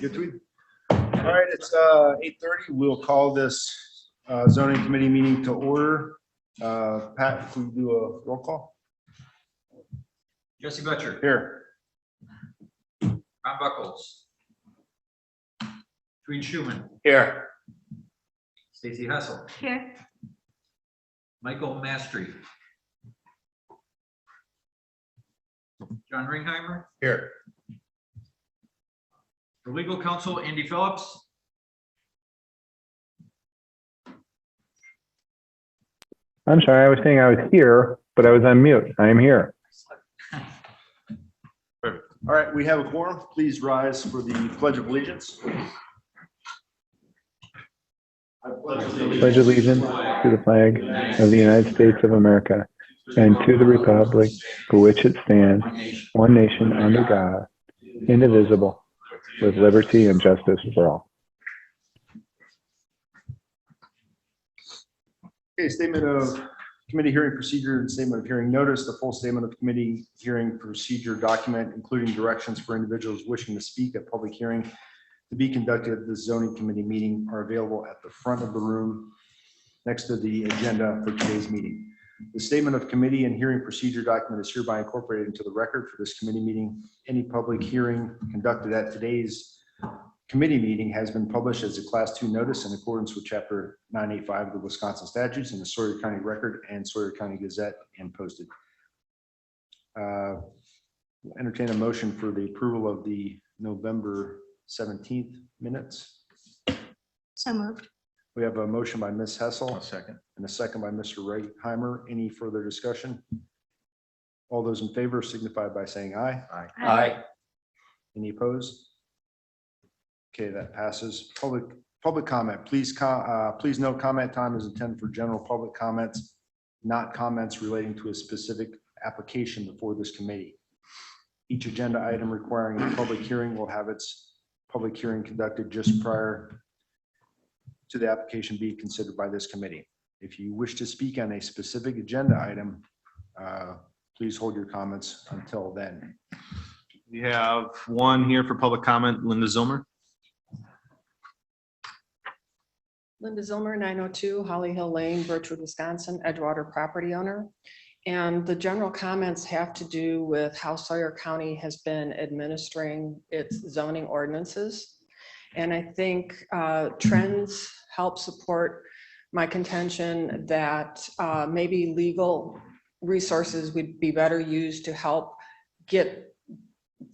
Good tweet. All right, it's 8:30. We'll call this zoning committee meeting to order. Pat, if we do a roll call. Jesse Butcher. Here. Ron Buckles. Tweed Schumann. Here. Stacy Hessel. Here. Michael Mastry. John Ringheimer. Here. For legal counsel, Andy Phillips. I'm sorry, I was saying I was here, but I was on mute. I am here. Perfect. All right, we have a quorum. Please rise for the Pledge of Allegiance. I Pledge allegiance to the flag of the United States of America and to the republic for which it stands, one nation under God, indivisible, with liberty and justice for all. Okay, statement of committee hearing procedure and statement of hearing notice. The full statement of committee hearing procedure document, including directions for individuals wishing to speak at public hearing to be conducted at the zoning committee meeting, are available at the front of the room next to the agenda for today's meeting. The statement of committee and hearing procedure document is hereby incorporated into the record for this committee meeting. Any public hearing conducted at today's committee meeting has been published as a Class 2 notice in accordance with Chapter 985 of the Wisconsin statutes in the Sawyer County Record and Sawyer County Gazette and posted. Entertain a motion for the approval of the November 17th minutes. So moved. We have a motion by Ms. Hessel. second. And a second by Mr. Reichheimer. Any further discussion? All those in favor signify by saying aye. Aye. Any opposed? Okay, that passes. Public comment. Please note comment time is intended for general public comments, not comments relating to a specific application before this committee. Each agenda item requiring a public hearing will have its public hearing conducted just prior to the application being considered by this committee. If you wish to speak on a specific agenda item, please hold your comments until then. We have one here for public comment, Linda Zilmer. Linda Zilmer, 902 Holly Hill Lane, Birchwood, Wisconsin, Edgewater property owner. And the general comments have to do with how Sawyer County has been administering its zoning ordinances. And I think trends help support my contention that maybe legal resources would be better used to help get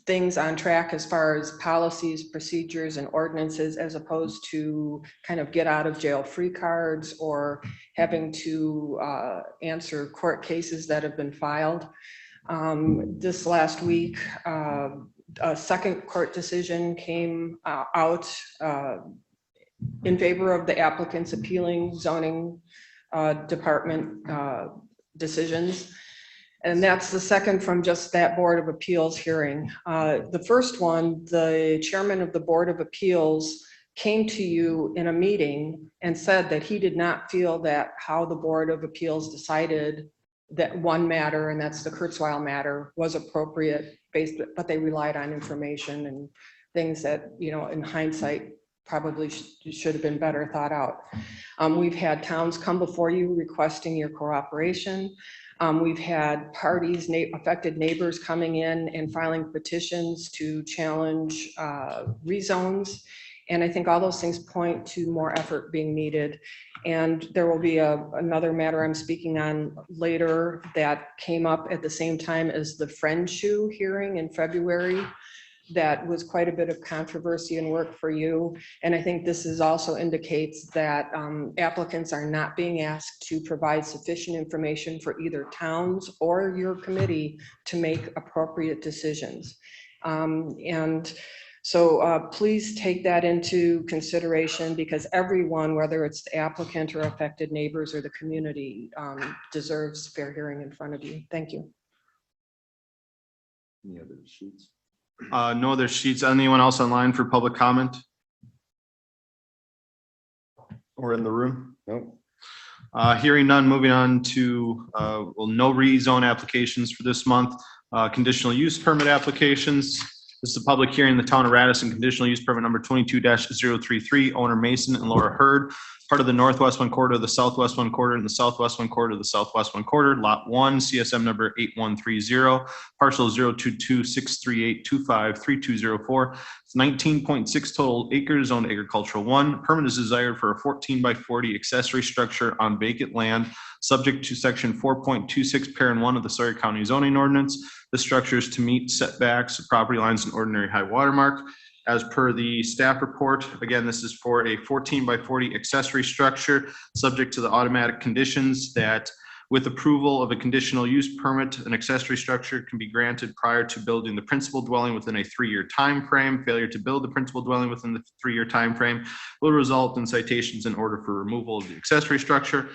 things on track as far as policies, procedures, and ordinances, as opposed to kind of get out of jail free cards or having to answer court cases that have been filed. This last week, a second court decision came out in favor of the applicants appealing zoning department decisions. And that's the second from just that Board of Appeals hearing. The first one, the chairman of the Board of Appeals came to you in a meeting and said that he did not feel that how the Board of Appeals decided that one matter, and that's the Kurzweil matter, was appropriate, but they relied on information and things that, you know, in hindsight, probably should have been better thought out. We've had towns come before you requesting your cooperation. We've had parties, affected neighbors coming in and filing petitions to challenge rezones. And I think all those things point to more effort being needed. And there will be another matter I'm speaking on later that came up at the same time as the Friendshoe hearing in February. That was quite a bit of controversy and work for you. And I think this is also indicates that applicants are not being asked to provide sufficient information for either towns or your committee to make appropriate decisions. So please take that into consideration, because everyone, whether it's the applicant or affected neighbors or the community, deserves fair hearing in front of you. Thank you. Any other sheets? No other sheets. Anyone else online for public comment? Or in the room? No. Hearing none, moving on to, no rezone applications for this month. Conditional use permit applications. This is a public hearing in the town of Radisson, conditional use permit number 22-033, owner Mason and Laura Hurd, part of the northwest one quarter, the southwest one quarter, and the southwest one quarter, the southwest one quarter, lot 1, CSM number 8130, parcel 022-638-253204. It's 19.6 total acres, zoned agricultural 1. Permit is desired for a 14 by 40 accessory structure on vacant land, subject to section 4.26 parent 1 of the Sawyer County zoning ordinance. The structure is to meet setbacks, property lines, and ordinary high water mark. As per the staff report, again, this is for a 14 by 40 accessory structure, subject to the automatic conditions that with approval of a conditional use permit, an accessory structure can be granted prior to building the principal dwelling within a 3-year time frame. Failure to build the principal dwelling within the 3-year time frame will result in citations in order for removal of the accessory structure.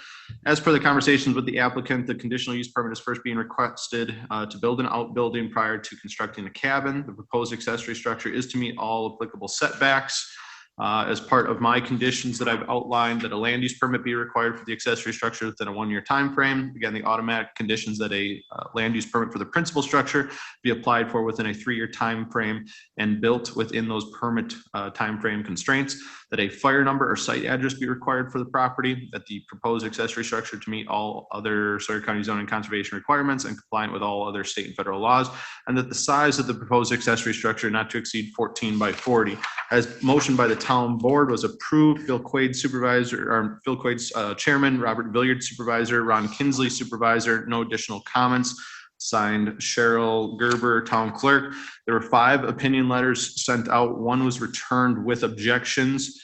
As per the conversations with the applicant, the conditional use permit is first being requested to build an outbuilding prior to constructing a cabin. The proposed accessory structure is to meet all applicable setbacks. As part of my conditions that I've outlined, that a land use permit be required for the accessory structure within a 1-year time frame. Again, the automatic conditions that a land use permit for the principal structure be applied for within a 3-year time frame and built within those permit time frame constraints. That a fire number or site address be required for the property. That the proposed accessory structure to meet all other Sawyer County zoning conservation requirements and compliant with all other state and federal laws. And that the size of the proposed accessory structure not to exceed 14 by 40. As motioned by the town board was approved, Phil Quaid supervisor, or Phil Quaid's chairman, Robert Villiard supervisor, Ron Kinsley supervisor, no additional comments. Signed Cheryl Gerber, town clerk. There were 5 opinion letters sent out. 1 was returned with objections.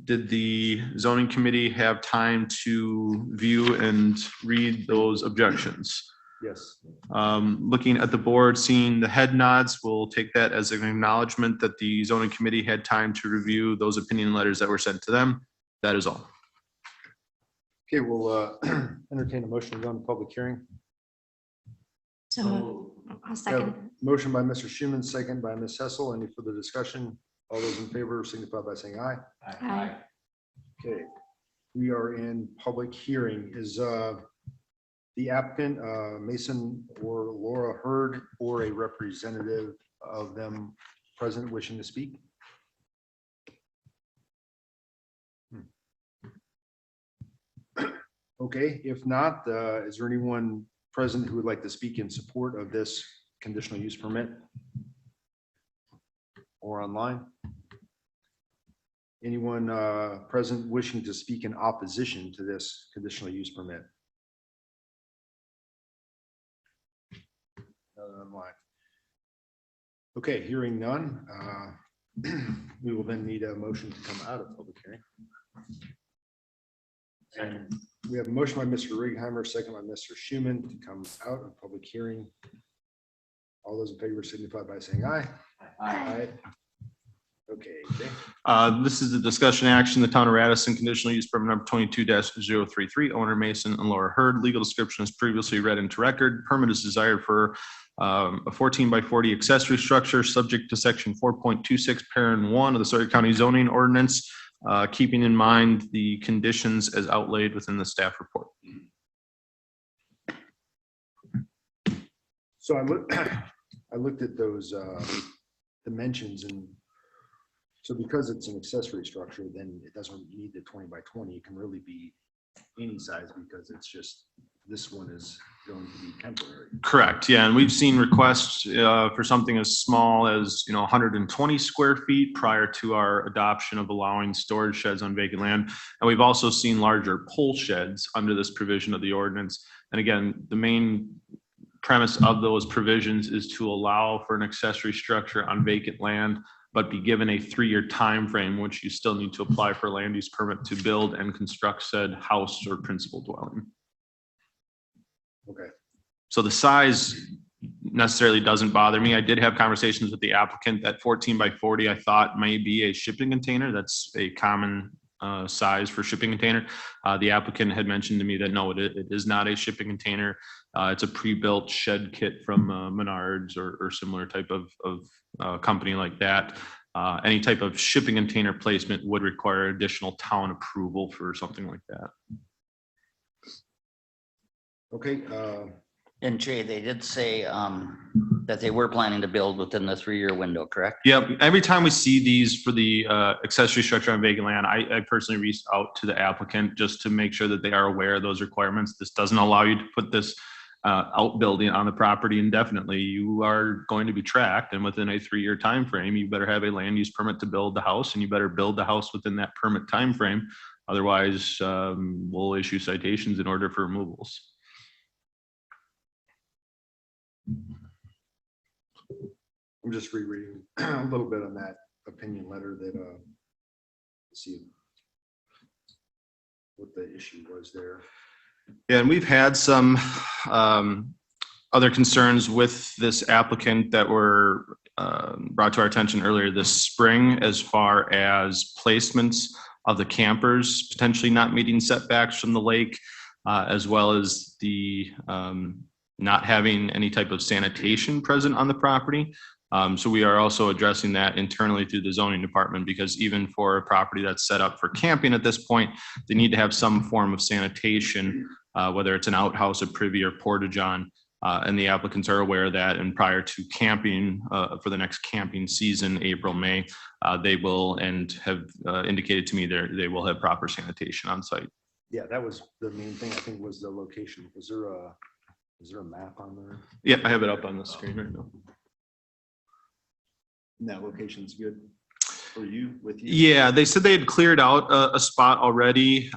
Did the zoning committee have time to view and read those objections? Yes. Looking at the board, seeing the head nods, we'll take that as an acknowledgement that the zoning committee had time to review those opinion letters that were sent to them. That is all. Okay, we'll entertain a motion to go into public hearing. So moved. I'll second. Motion by Mr. Schuman, second by Ms. Hessel. Any further discussion? All those in favor signify by saying aye. Aye. Okay, we are in public hearing. Is the applicant Mason or Laura Hurd or a representative of them present wishing to speak? Okay, if not, is there anyone present who would like to speak in support of this conditional use permit? Or online? Anyone present wishing to speak in opposition to this conditional use permit? Online. Okay, hearing none, we will then need a motion to come out of public hearing. And we have a motion by Mr. Righeimer, second by Mr. Schuman to come out of public hearing. All those in favor signify by saying aye. Aye. Okay. This is the discussion action, the town of Radisson conditional use permit number 22-033, owner Mason and Laura Hurd. Legal description is previously read into record. Permit is desired for a 14 by 40 accessory structure subject to section 4.26 parent 1 of the Sawyer County zoning ordinance, keeping in mind the conditions as outlaid within the staff report. So I looked at those dimensions, and so because it's an accessory structure, then it doesn't need the 20 by 20. It can really be any size because it's just, this one is going to be temporary. Correct. Yeah. And we've seen requests for something as small as, 120 square feet prior to our adoption of allowing storage sheds on vacant land. And we've also seen larger pole sheds under this provision of the ordinance. And again, the main premise of those provisions is to allow for an accessory structure on vacant land, but be given a 3-year time frame, which you still need to apply for a land use permit to build and construct said house or principal dwelling. Okay. So the size necessarily doesn't bother me. I did have conversations with the applicant that 14 by 40 I thought may be a shipping container. That's a common size for shipping container. The applicant had mentioned to me that no, it is not a shipping container. It's a pre-built shed kit from Menards or similar type of company like that. Any type of shipping container placement would require additional town approval for something like that. Okay. And Jay, they did say that they were planning to build within the 3-year window, correct? Yep. Every time we see these for the accessory structure on vacant land, I personally reach out to the applicant just to make sure that they are aware of those requirements. This doesn't allow you to put this outbuilding on the property indefinitely. You are going to be tracked, and within a 3-year time frame, you better have a land use permit to build the house, and you better build the house within that permit time frame. Otherwise, we'll issue citations in order for removals. I'm just rereading a little bit on that opinion letter that, see what the issue was there. Yeah, and we've had some other concerns with this applicant that were brought to our attention earlier this spring, as far as placements of the campers potentially not meeting setbacks from the lake, as well as the not having any type of sanitation present on the property. So we are also addressing that internally through the zoning department, because even for a property that's set up for camping at this point, they need to have some form of sanitation, whether it's an outhouse, a privy, or porta-john. And the applicants are aware of that. And prior to camping, for the next camping season, April, May, they will, and have indicated to me they will have proper sanitation on site. Yeah, that was the main thing, I think, was the location. Is there a map on there? Yeah, I have it up on the screen right now. And that location's good for you, with you? Yeah, they said they had cleared out a spot already.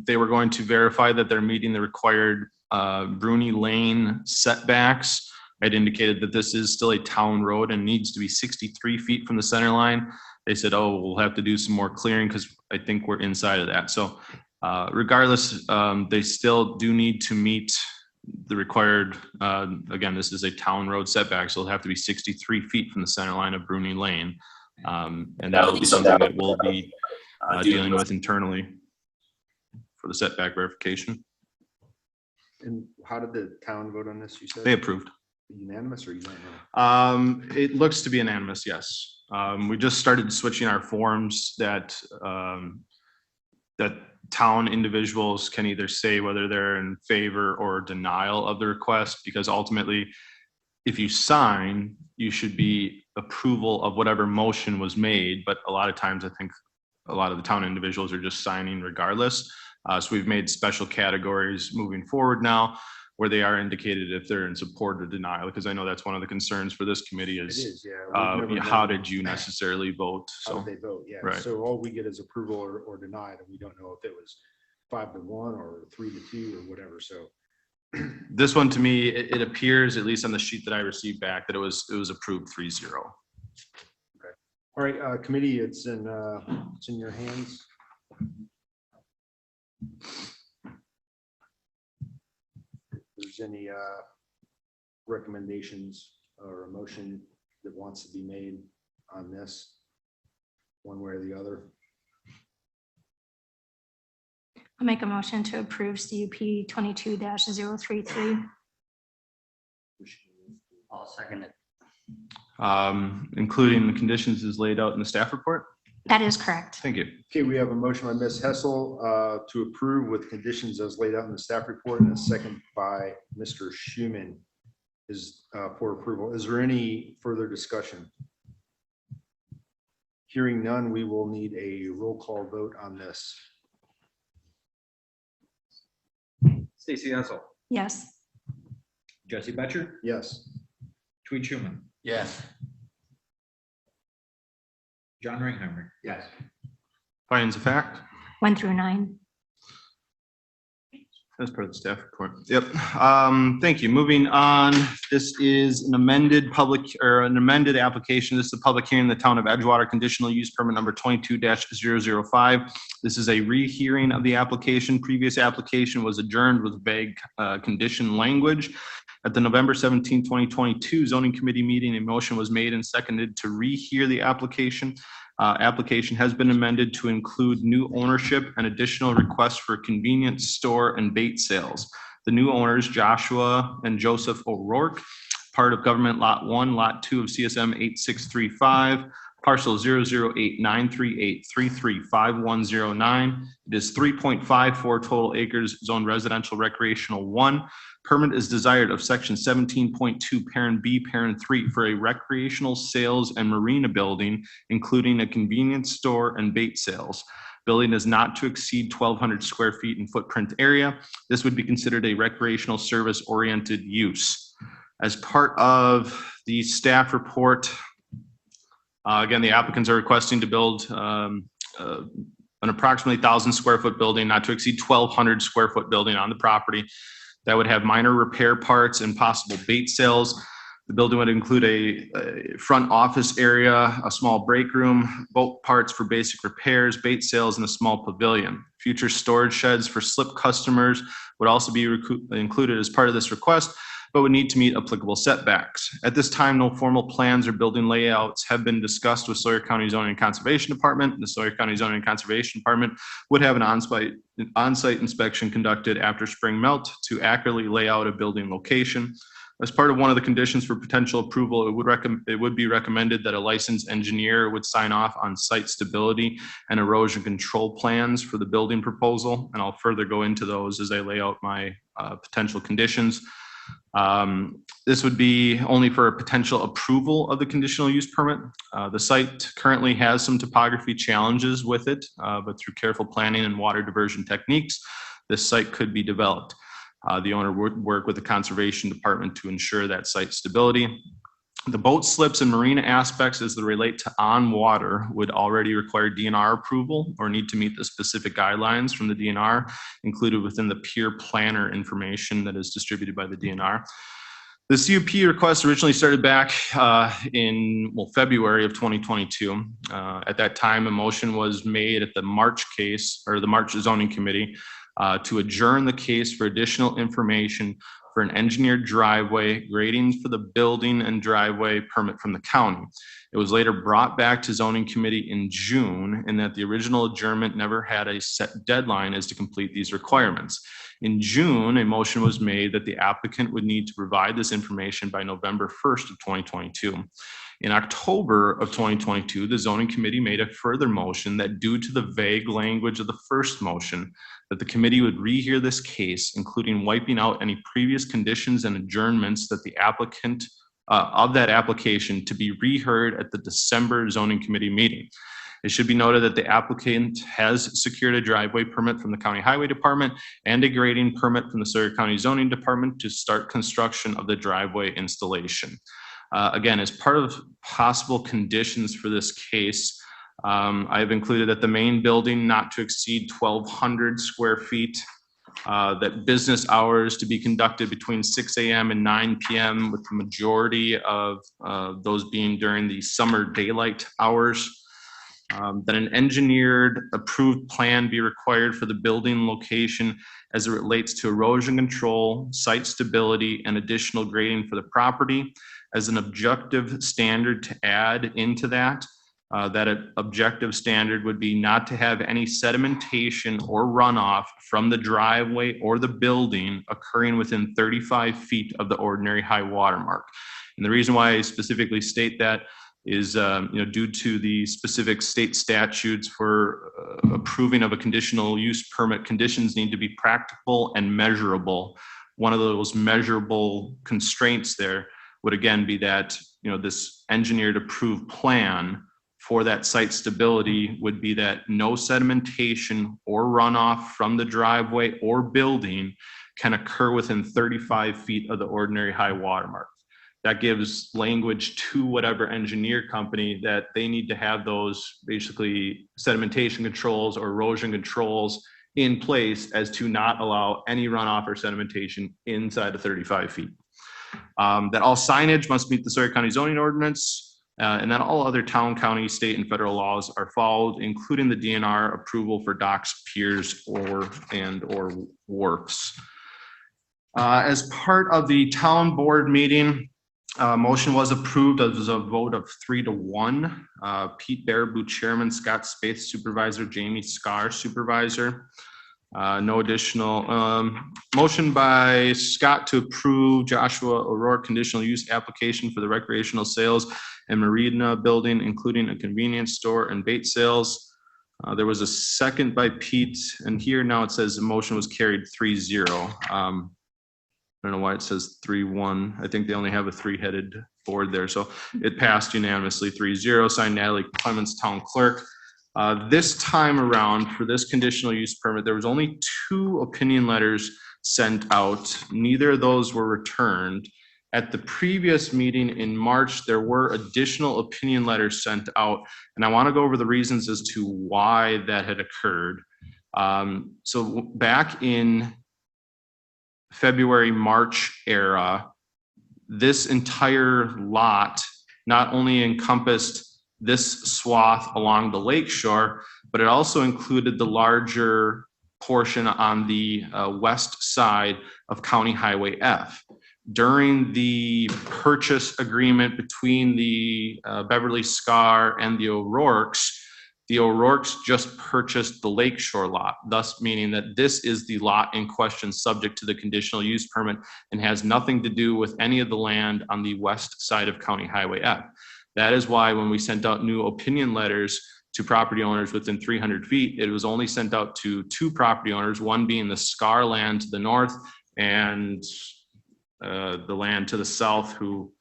They were going to verify that they're meeting the required Bruni Lane setbacks. I'd indicated that this is still a town road and needs to be 63 feet from the center line. They said, oh, we'll have to do some more clearing because I think we're inside of that. So regardless, they still do need to meet the required, again, this is a town road setback, so it'll have to be 63 feet from the center line of Bruni Lane. And that'll be something that we'll be dealing with internally for the setback verification. And how did the town vote on this, you said? They approved. Unanimous, or you don't know? It looks to be unanimous, yes. We just started switching our forms that town individuals can either say whether they're in favor or denial of the request, because ultimately, if you sign, you should be approval of whatever motion was made. But a lot of times, I think a lot of the town individuals are just signing regardless. So we've made special categories moving forward now, where they are indicated if they're in support or denial, because I know that's one of the concerns for this committee It is, is, yeah. We've never how known did you necessarily vote? How So, did they vote? Yeah. Right. So all we get is approval or denied, and we don't know if it was 5-1 or 3-2 or whatever. So this one, to me, it appears, at least on the sheet that I received back, that it was approved 3-0. all right, committee, it's in your hands. If there's any recommendations or a motion that wants to be made on this, one way or the other. I'll make a motion to approve CUP 22-033. I'll second it. Including the conditions as laid out in the staff report. That is correct. Thank you. Okay, we have a motion by Ms. Hessel to approve with conditions as laid out in the staff report, and a second by Mr. Schuman is for approval. Is there any further discussion? Hearing none, we will need a roll call vote on this. Stacy Hessel, Yes. Jesse Betcher, Yes. Tweet Schuman, Yes. John Ringheimer. Yes. Findings of fact. 1 through 9. That's part of the staff report. Yep. Thank you. Moving on. This is an amended application. This is a public hearing in the town of Edgewater, conditional use permit number 22-005. This is a rehearing of the application. Previous application was adjourned with vague condition language. At the November 17, 2022 zoning committee meeting, a motion was made and seconded to rehear the application. Application has been amended to include new ownership and additional requests for convenience store and bait sales. The new owners, Joshua and Joseph O'Rourke, part of government lot 1, lot 2 of CSM 8635, parcel 008-938-335109. It is 3.54 total acres, zone residential recreational 1. Permit is desired of section 17.2, parent B, parent 3, for a recreational sales and marina building, including a convenience store and bait sales. Building is not to exceed 1,200 square feet in footprint area. This would be considered a recreational service-oriented use. As part of the staff report, again, the applicants are requesting to build an approximately 1,000 square foot building, not to exceed 1,200 square foot building on the property that would have minor repair parts and possible bait sales. The building would include a front office area, a small break room, boat parts for basic repairs, bait sales, and a small pavilion. Future storage sheds for slip customers would also be included as part of this request, but would need to meet applicable setbacks. At this time, no formal plans or building layouts have been discussed with Sawyer County Zoning and Conservation Department. The Sawyer County Zoning and Conservation Department would have an on-site inspection conducted after spring melt to accurately lay out a building location. As part of one of the conditions for potential approval, it would be recommended that a licensed engineer would sign off on site stability and erosion control plans for the building proposal. And I'll further go into those as I lay out my potential conditions. This would be only for a potential approval of the conditional use permit. The site currently has some topography challenges with it, but through careful planning and water diversion techniques, this site could be developed. The owner would work with the conservation department to ensure that site stability. The boat slips and marina aspects as they relate to on water would already require DNR approval or need to meet the specific guidelines from the DNR included within the peer planner information that is distributed by the DNR. The CUP request originally started back in February of 2022. At that time, a motion was made at the March case, or the March zoning committee, to adjourn the case for additional information for an engineered driveway, grading for the building and driveway permit from the county. It was later brought back to zoning committee in June, and that the original adjournment never had a set deadline as to complete these requirements. In June, a motion was made that the applicant would need to provide this information by November 1st of 2022. In October of 2022, the zoning committee made a further motion that due to the vague language of the first motion, that the committee would rehear this case, including wiping out any previous conditions and adjournments that the applicant of that application to be reheard at the December zoning committee meeting. It should be noted that the applicant has secured a driveway permit from the County Highway Department and a grading permit from the Sawyer County Zoning Department to start construction of the driveway installation. Again, as part of possible conditions for this case, I have included that the main building not to exceed 1,200 square feet, that business hours to be conducted between 6 a.m. and 9 p.m. with the majority of those being during the summer daylight hours. That an engineered approved plan be required for the building location as it relates to erosion control, site stability, and additional grading for the property. As an objective standard to add into that, that objective standard would be not to have any sedimentation or runoff from the driveway or the building occurring within 35 feet of the ordinary high water mark. And the reason why I specifically state that is due to the specific state statutes for approving of a conditional use permit. Conditions need to be practical and measurable. One of those measurable constraints there would again be that this engineered approved plan for that site stability would be that no sedimentation or runoff from the driveway or building can occur within 35 feet of the ordinary high water mark. That gives language to whatever engineer company that they need to have those basically sedimentation controls or erosion controls in place as to not allow any runoff or sedimentation inside of 35 feet. That all signage must meet the Sawyer County zoning ordinance, and that all other town, county, state, and federal laws are followed, including the DNR approval for docks, piers, or wharfs. As part of the town board meeting, motion was approved as a vote of 3-1. Pete Baraboo, chairman, Scott Spaeth, supervisor, Jamie Scar, supervisor. No additional motion by Scott to approve Joshua O'Rourke conditional use application for the recreational sales and marina building, including a convenience store and bait sales. There was a second by Pete, and here now it says the motion was carried 3-0. I don't know why it says 3-1. I think they only have a 3-headed board there. So it passed unanimously 3-0, signed Natalie Clements, Town Clerk. This time around for this conditional use permit, there was only 2 opinion letters sent out. Neither of those were returned. At the previous meeting in March, there were additional opinion letters sent out, and I want to go over the reasons as to why that had occurred. So back in February, March era, this entire lot not only encompassed this swath along the lake shore, but it also included the larger portion on the west side of County Highway F. During the purchase agreement between the Beverly Scar and the O'Rourke's just purchased the lakeshore lot, thus meaning that this is the lot in question subject to the conditional use permit and has nothing to do with any of the land on the west side of County Highway F. That is why when we sent out new opinion letters to property owners within 300 feet, it was only sent out to 2 property owners, one being the Scar land to the north and the land to the south, who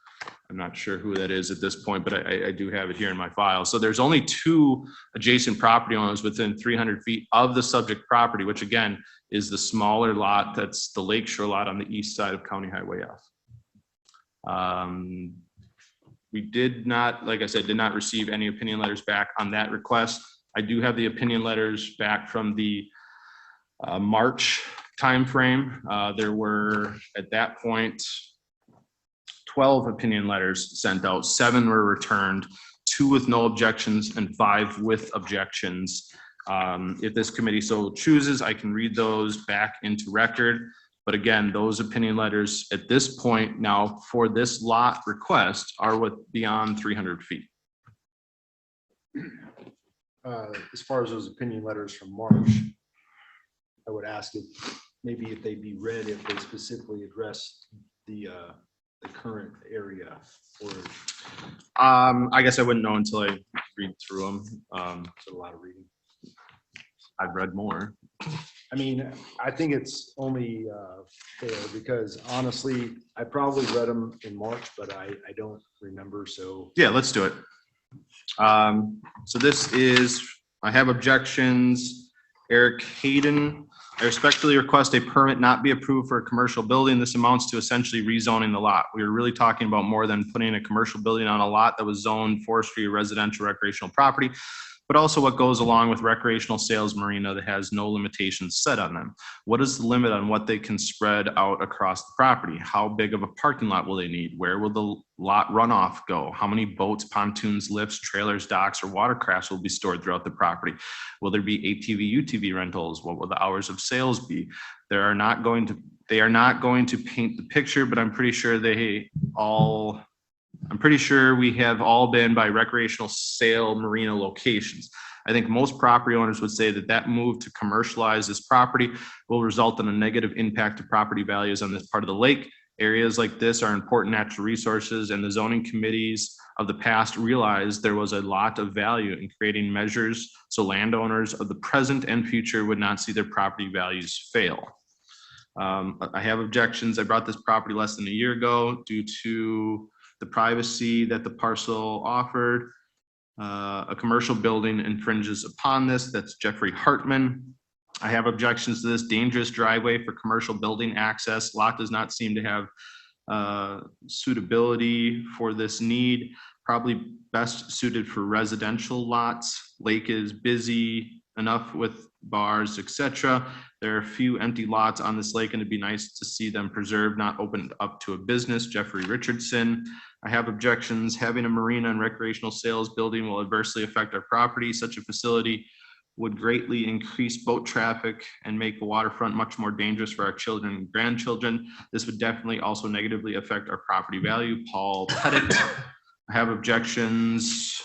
I'm not sure who that is at this point, but I do have it here in my file. So there's only 2 adjacent property owners within 300 feet of the subject property, which again is the smaller lot. That's the lakeshore lot on the east side of County Highway F. We did not, like I said, did not receive any opinion letters back on that request. I do have the opinion letters back from the March timeframe. There were at that point 12 opinion letters sent out, 7 were returned, 2 with no objections and 5 with objections. If this committee so chooses, I can read those back into record. But again, those opinion letters at this point now for this lot request are with beyond 300 feet. As far as those opinion letters from March, I would ask if maybe if they be read, if they specifically address the current area, or I guess I wouldn't know until I read through them. it's a lot of reading. I've read more. I mean, I think it's only fair because honestly, I probably read them in March, but I don't remember. So Yeah, let's do it. So this is, I have objections. Eric Hayden, I respectfully request a permit not be approved for a commercial building. This amounts to essentially rezoning the lot. We were really talking about more than putting a commercial building on a lot that was zoned forestry or residential recreational property, but also what goes along with recreational sales marina that has no limitations set on them. What is the limit on what they can spread out across the property? How big of a parking lot will they need? Where will the lot runoff go? How many boats, pontoons, lifts, trailers, docks, or watercrafts will be stored throughout the property? Will there be ATV, UTV rentals? What will the hours of sales be? They are not going to paint the picture, but I'm pretty sure we have all been by recreational sale marina locations. I think most property owners would say that that move to commercialize this property will result in a negative impact to property values on this part of the lake. Areas like this are important natural resources, and the zoning committees of the past realized there was a lot of value in creating measures so landowners of the present and future would not see their property values fail. I have objections. I brought this property less than a year ago due to the privacy that the parcel offered. A commercial building infringes upon this. That's Jeffrey Hartman. I have objections to this dangerous driveway for commercial building access. Lot does not seem to have suitability for this need. Probably best suited for residential lots. Lake is busy enough with bars, etc. There are a few empty lots on this lake, and it'd be nice to see them preserved, not opened up to a business. Jeffrey Richardson. I have objections. Having a marina and recreational sales building will adversely affect our property. Such a facility would greatly increase boat traffic and make the waterfront much more dangerous for our children and grandchildren. This would definitely also negatively affect our property value. Paul Pettit. I have objections.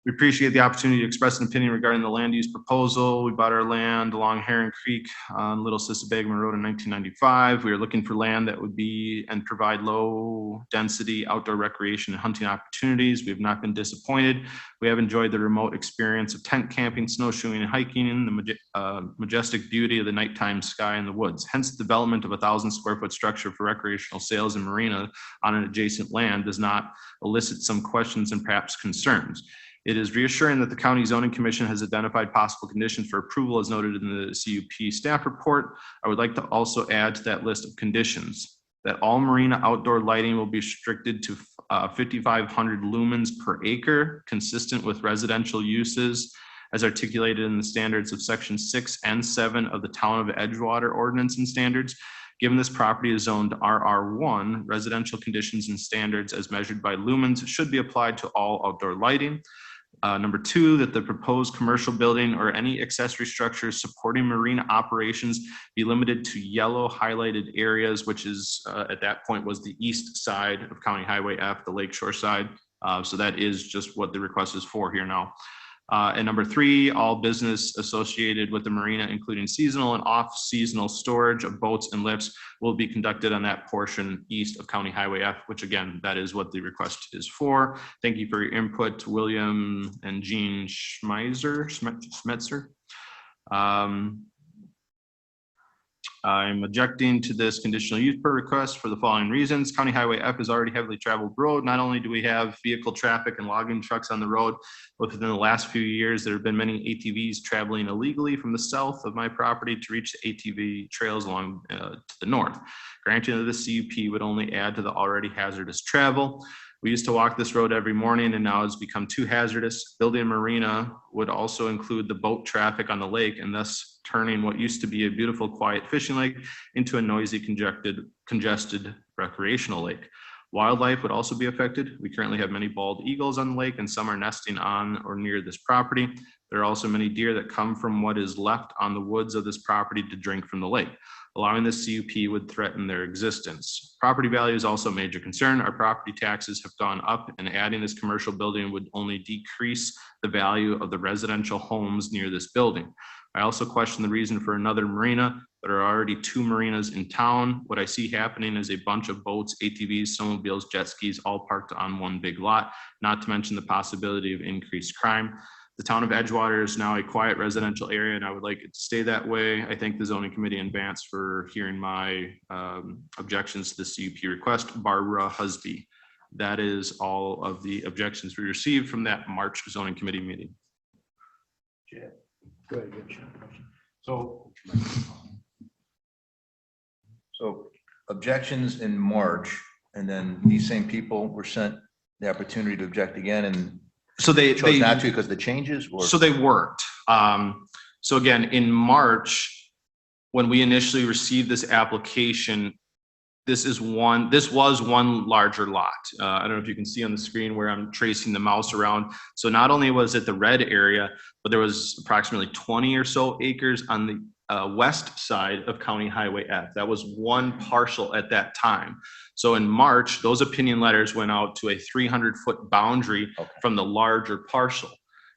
We appreciate the opportunity to express an opinion regarding the land use proposal. We bought our land along Heron Creek on Little Sissabagman Road in 1995. We are looking for land that would be and provide low density outdoor recreation and hunting opportunities. We have not been disappointed. We have enjoyed the remote experience of tent camping, snowshoeing, and hiking in the majestic beauty of the nighttime sky in the woods. Hence, the development of a 1,000 square foot structure for recreational sales and marina on an adjacent land does not elicit some questions and perhaps concerns. It is reassuring that the County Zoning Commission has identified possible conditions for approval as noted in the CUP staff report. I would like to also add to that list of conditions that all marina outdoor lighting will be restricted to 5,500 lumens per acre, consistent with residential uses as articulated in the standards of section 6 and 7 of the Town of Edgewater ordinance and standards. Given this property is zoned RR1, residential conditions and standards as measured by lumens should be applied to all outdoor lighting. Number 2, that the proposed commercial building or any accessory structures supporting marina operations be limited to yellow highlighted areas, which is at that point was the east side of County Highway F, the lakeshore side. So that is just what the request is for here now. And number 3, all business associated with the marina, including seasonal and off-seasonal storage of boats and lifts, will be conducted on that portion east of County Highway F, which again, that is what the request is for. Thank you for your input, William and Jean Schmetzer. I'm objecting to this conditional use per request for the following reasons. County Highway F is already heavily traveled road. Not only do we have vehicle traffic and logging trucks on the road, but within the last few years, there have been many ATVs traveling illegally from the south of my property to reach the ATV trails along to the north. Granting that the CUP would only add to the already hazardous travel. We used to walk this road every morning and now it's become too hazardous. Building a marina would also include the boat traffic on the lake and thus turning what used to be a beautiful, quiet fishing lake into a noisy, congested recreational lake. Wildlife would also be affected. We currently have many bald eagles on the lake and some are nesting on or near this property. There are also many deer that come from what is left on the woods of this property to drink from the lake. Allowing this CUP would threaten their existence. Property value is also a major concern. Our property taxes have gone up and adding this commercial building would only decrease the value of the residential homes near this building. I also question the reason for another marina. There are already 2 marinas in town. What I see happening is a bunch of boats, ATVs, snowmobiles, jet skis, all parked on one big lot, not to mention the possibility of increased crime. The town of Edgewater is now a quiet residential area and I would like it to stay that way. I thank the zoning committee in advance for hearing my objections to the CUP request. Barbara Husby. That is all of the objections we received from that March zoning committee meeting. Go ahead, Jim. So objections in March, and then these same people were sent the opportunity to object again and So they chose not to because the changes or? So they worked. So again, in March, when we initially received this application, this was one larger lot. I don't know if you can see on the screen where I'm tracing the mouse around. So not only was it the red area, but there was approximately 20 or so acres on the west side of County Highway F. That was one parcel at that time. So in March, those opinion letters went out to a 300-foot boundary from the larger parcel.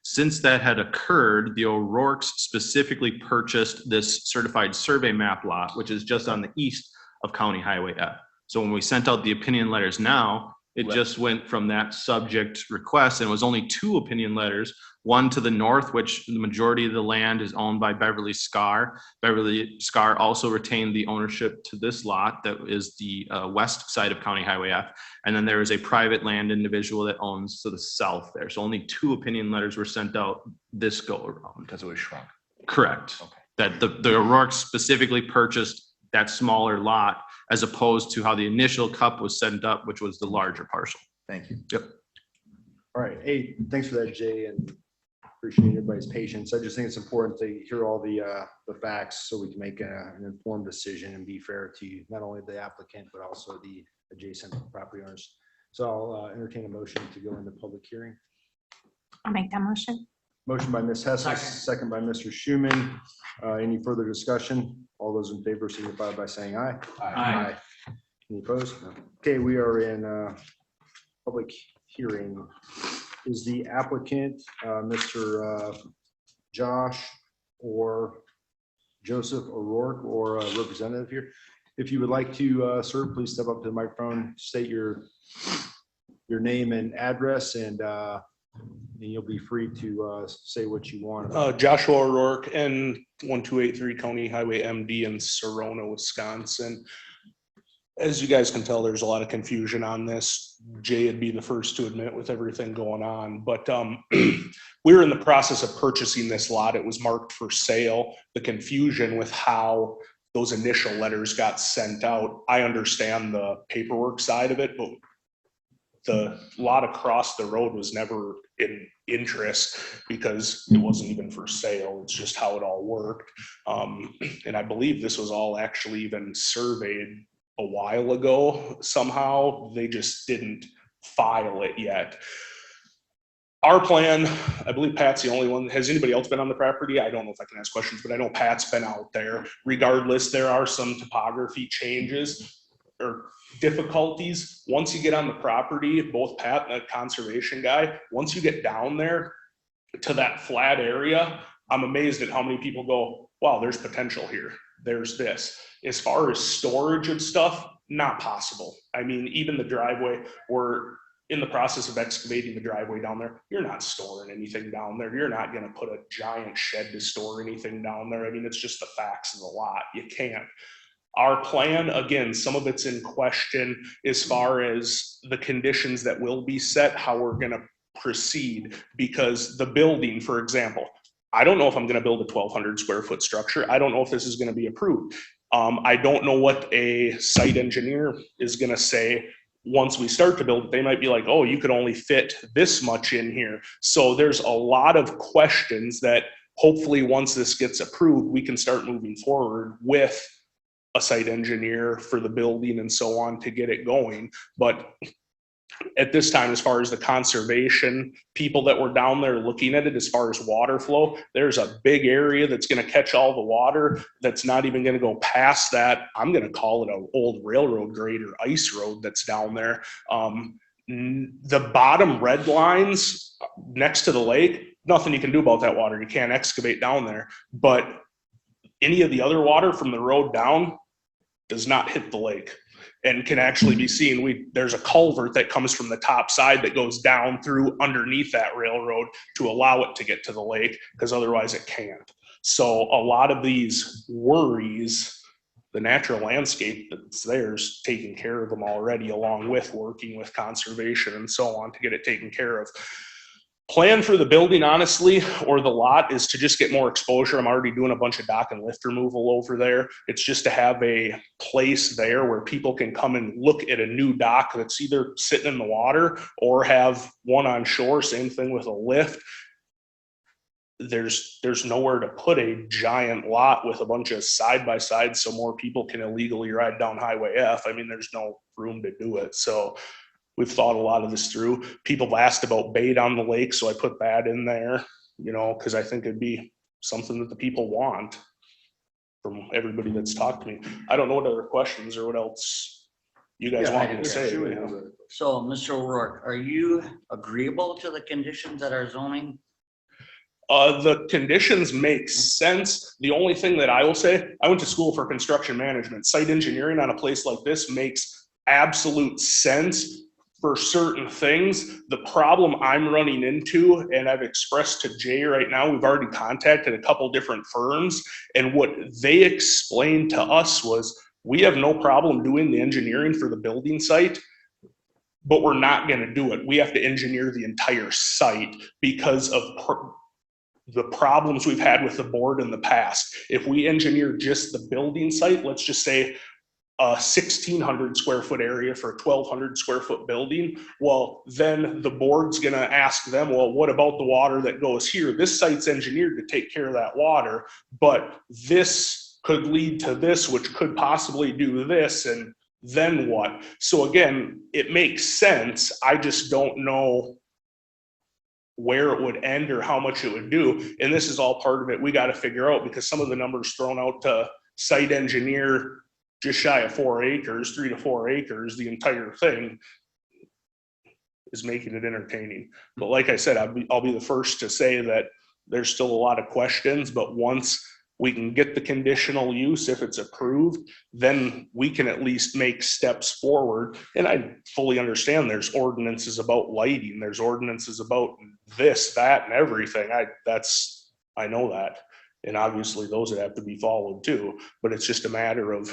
Since that had occurred, the O'Rourke's specifically purchased this certified survey map lot, which is just on the east of County Highway F. So when we sent out the opinion letters now, it just went from that subject request and it was only 2 opinion letters, one to the north, which the majority of the land is owned by Beverly Scar. Beverly Scar also retained the ownership to this lot that is the west side of County Highway F. And then there is a private land individual that owns to the south there. So only 2 opinion letters were sent out this go around. Because it was shrunk. Correct. Okay. That the O'Rourke specifically purchased that smaller lot as opposed to how the initial cup was sent up, which was the larger parcel. Thank you. Yep. All right. Hey, thanks for that, Jay, and appreciate everybody's patience. I just think it's important to hear all the facts so we can make an informed decision and be fair to not only the applicant, but also the adjacent property owners. So I'll entertain a motion to go into public hearing. I'll make that motion. Motion by Ms. Hessel, second by Mr. Schuman. Any further discussion? All those in favor signify by saying aye. Aye. Any opposed? No. Okay, we are in public hearing. Is the applicant, Mr. Josh or Joseph O'Rourke or a representative here? If you would like to serve, please step up to the microphone, state your name and address, and you'll be free to say what you want. Joshua O'Rourke and 1283 County Highway MD in Serona, Wisconsin. As you guys can tell, there's a lot of confusion on this. Jay would be the first to admit with everything going on, but we were in the process of purchasing this lot. It was marked for sale. The confusion with how those initial letters got sent out, I understand the paperwork side of it, but the lot across the road was never in interest because it wasn't even for sale. It's just how it all worked. And I believe this was all actually even surveyed a while ago somehow. They just didn't file it yet. Our plan, I believe Pat's the only one. Has anybody else been on the property? I don't know if I can ask questions, but I know Pat's been out there. Regardless, there are some topography changes or difficulties. Once you get on the property, both Pat and the conservation guy, once you get down there to that flat area, I'm amazed at how many people go, wow, there's potential here. There's this. As far as storage of stuff, not possible. I mean, even the driveway, we're in the process of excavating the driveway down there. You're not storing anything down there. You're not going to put a giant shed to store anything down there. I mean, it's just the facts of the lot. You can't. Our plan, again, some of it's in question as far as the conditions that will be set, how we're going to proceed, because the building, for example, I don't know if I'm going to build a 1,200 square foot structure. I don't know if this is going to be approved. I don't know what a site engineer is going to say once we start to build. They might be like, oh, you could only fit this much in here. So there's a lot of questions that hopefully once this gets approved, we can start moving forward with a site engineer for the building and so on to get it going. But at this time, as far as the conservation people that were down there looking at it, as far as water flow, there's a big area that's going to catch all the water that's not even going to go past that. I'm going to call it an old railroad grade or ice road that's down there. The bottom red lines next to the lake, nothing you can do about that water. You can't excavate down there. But any of the other water from the road down does not hit the lake and can actually be seen. There's a culvert that comes from the top side that goes down through underneath that railroad to allow it to get to the lake, because otherwise it can't. So a lot of these worries, the natural landscape that's there is taking care of them already, along with working with conservation and so on to get it taken care of. Plan for the building, honestly, or the lot, is to just get more exposure. I'm already doing a bunch of dock and lift removal over there. It's just to have a place there where people can come and look at a new dock that's either sitting in the water or have one on shore. Same thing with a lift. There's nowhere to put a giant lot with a bunch of side-by-sides so more people can illegally ride down Highway F. I mean, there's no room to do it. So we've thought a lot of this through. People have asked about bait on the lake, so I put that in there, because I think it'd be something that the people want from everybody that's talked to me. I don't know what other questions or what else you guys want me to say. So, Mr. O'Rourke, are you agreeable to the conditions that are zoning? The conditions make sense. The only thing that I will say, I went to school for construction management. Site engineering on a place like this makes absolute sense for certain things. The problem I'm running into, and I've expressed to Jay right now, we've already contacted a couple different firms, and what they explained to us was, we have no problem doing the engineering for the building site, but we're not going to do it. We have to engineer the entire site because of the problems we've had with the board in the past. If we engineer just the building site, let's just say a 1,600 square foot area for a 1,200 square foot building, well, then the board's going to ask them, well, what about the water that goes here? This site's engineered to take care of that water, but this could lead to this, which could possibly do this, and then what? So again, it makes sense. I just don't know where it would end or how much it would do. And this is all part of it we got to figure out, because some of the numbers thrown out to site engineer just shy of 4 acres, 3 to 4 acres, the entire thing. is making it entertaining. But like I said, I'll be the first to say that there's still a lot of questions, but once we can get the conditional use, if it's approved, then we can at least make steps forward. And I fully understand there's ordinances about lighting, there's ordinances about this, that, and everything. I know that. And obviously those would have to be followed too, but it's just a matter of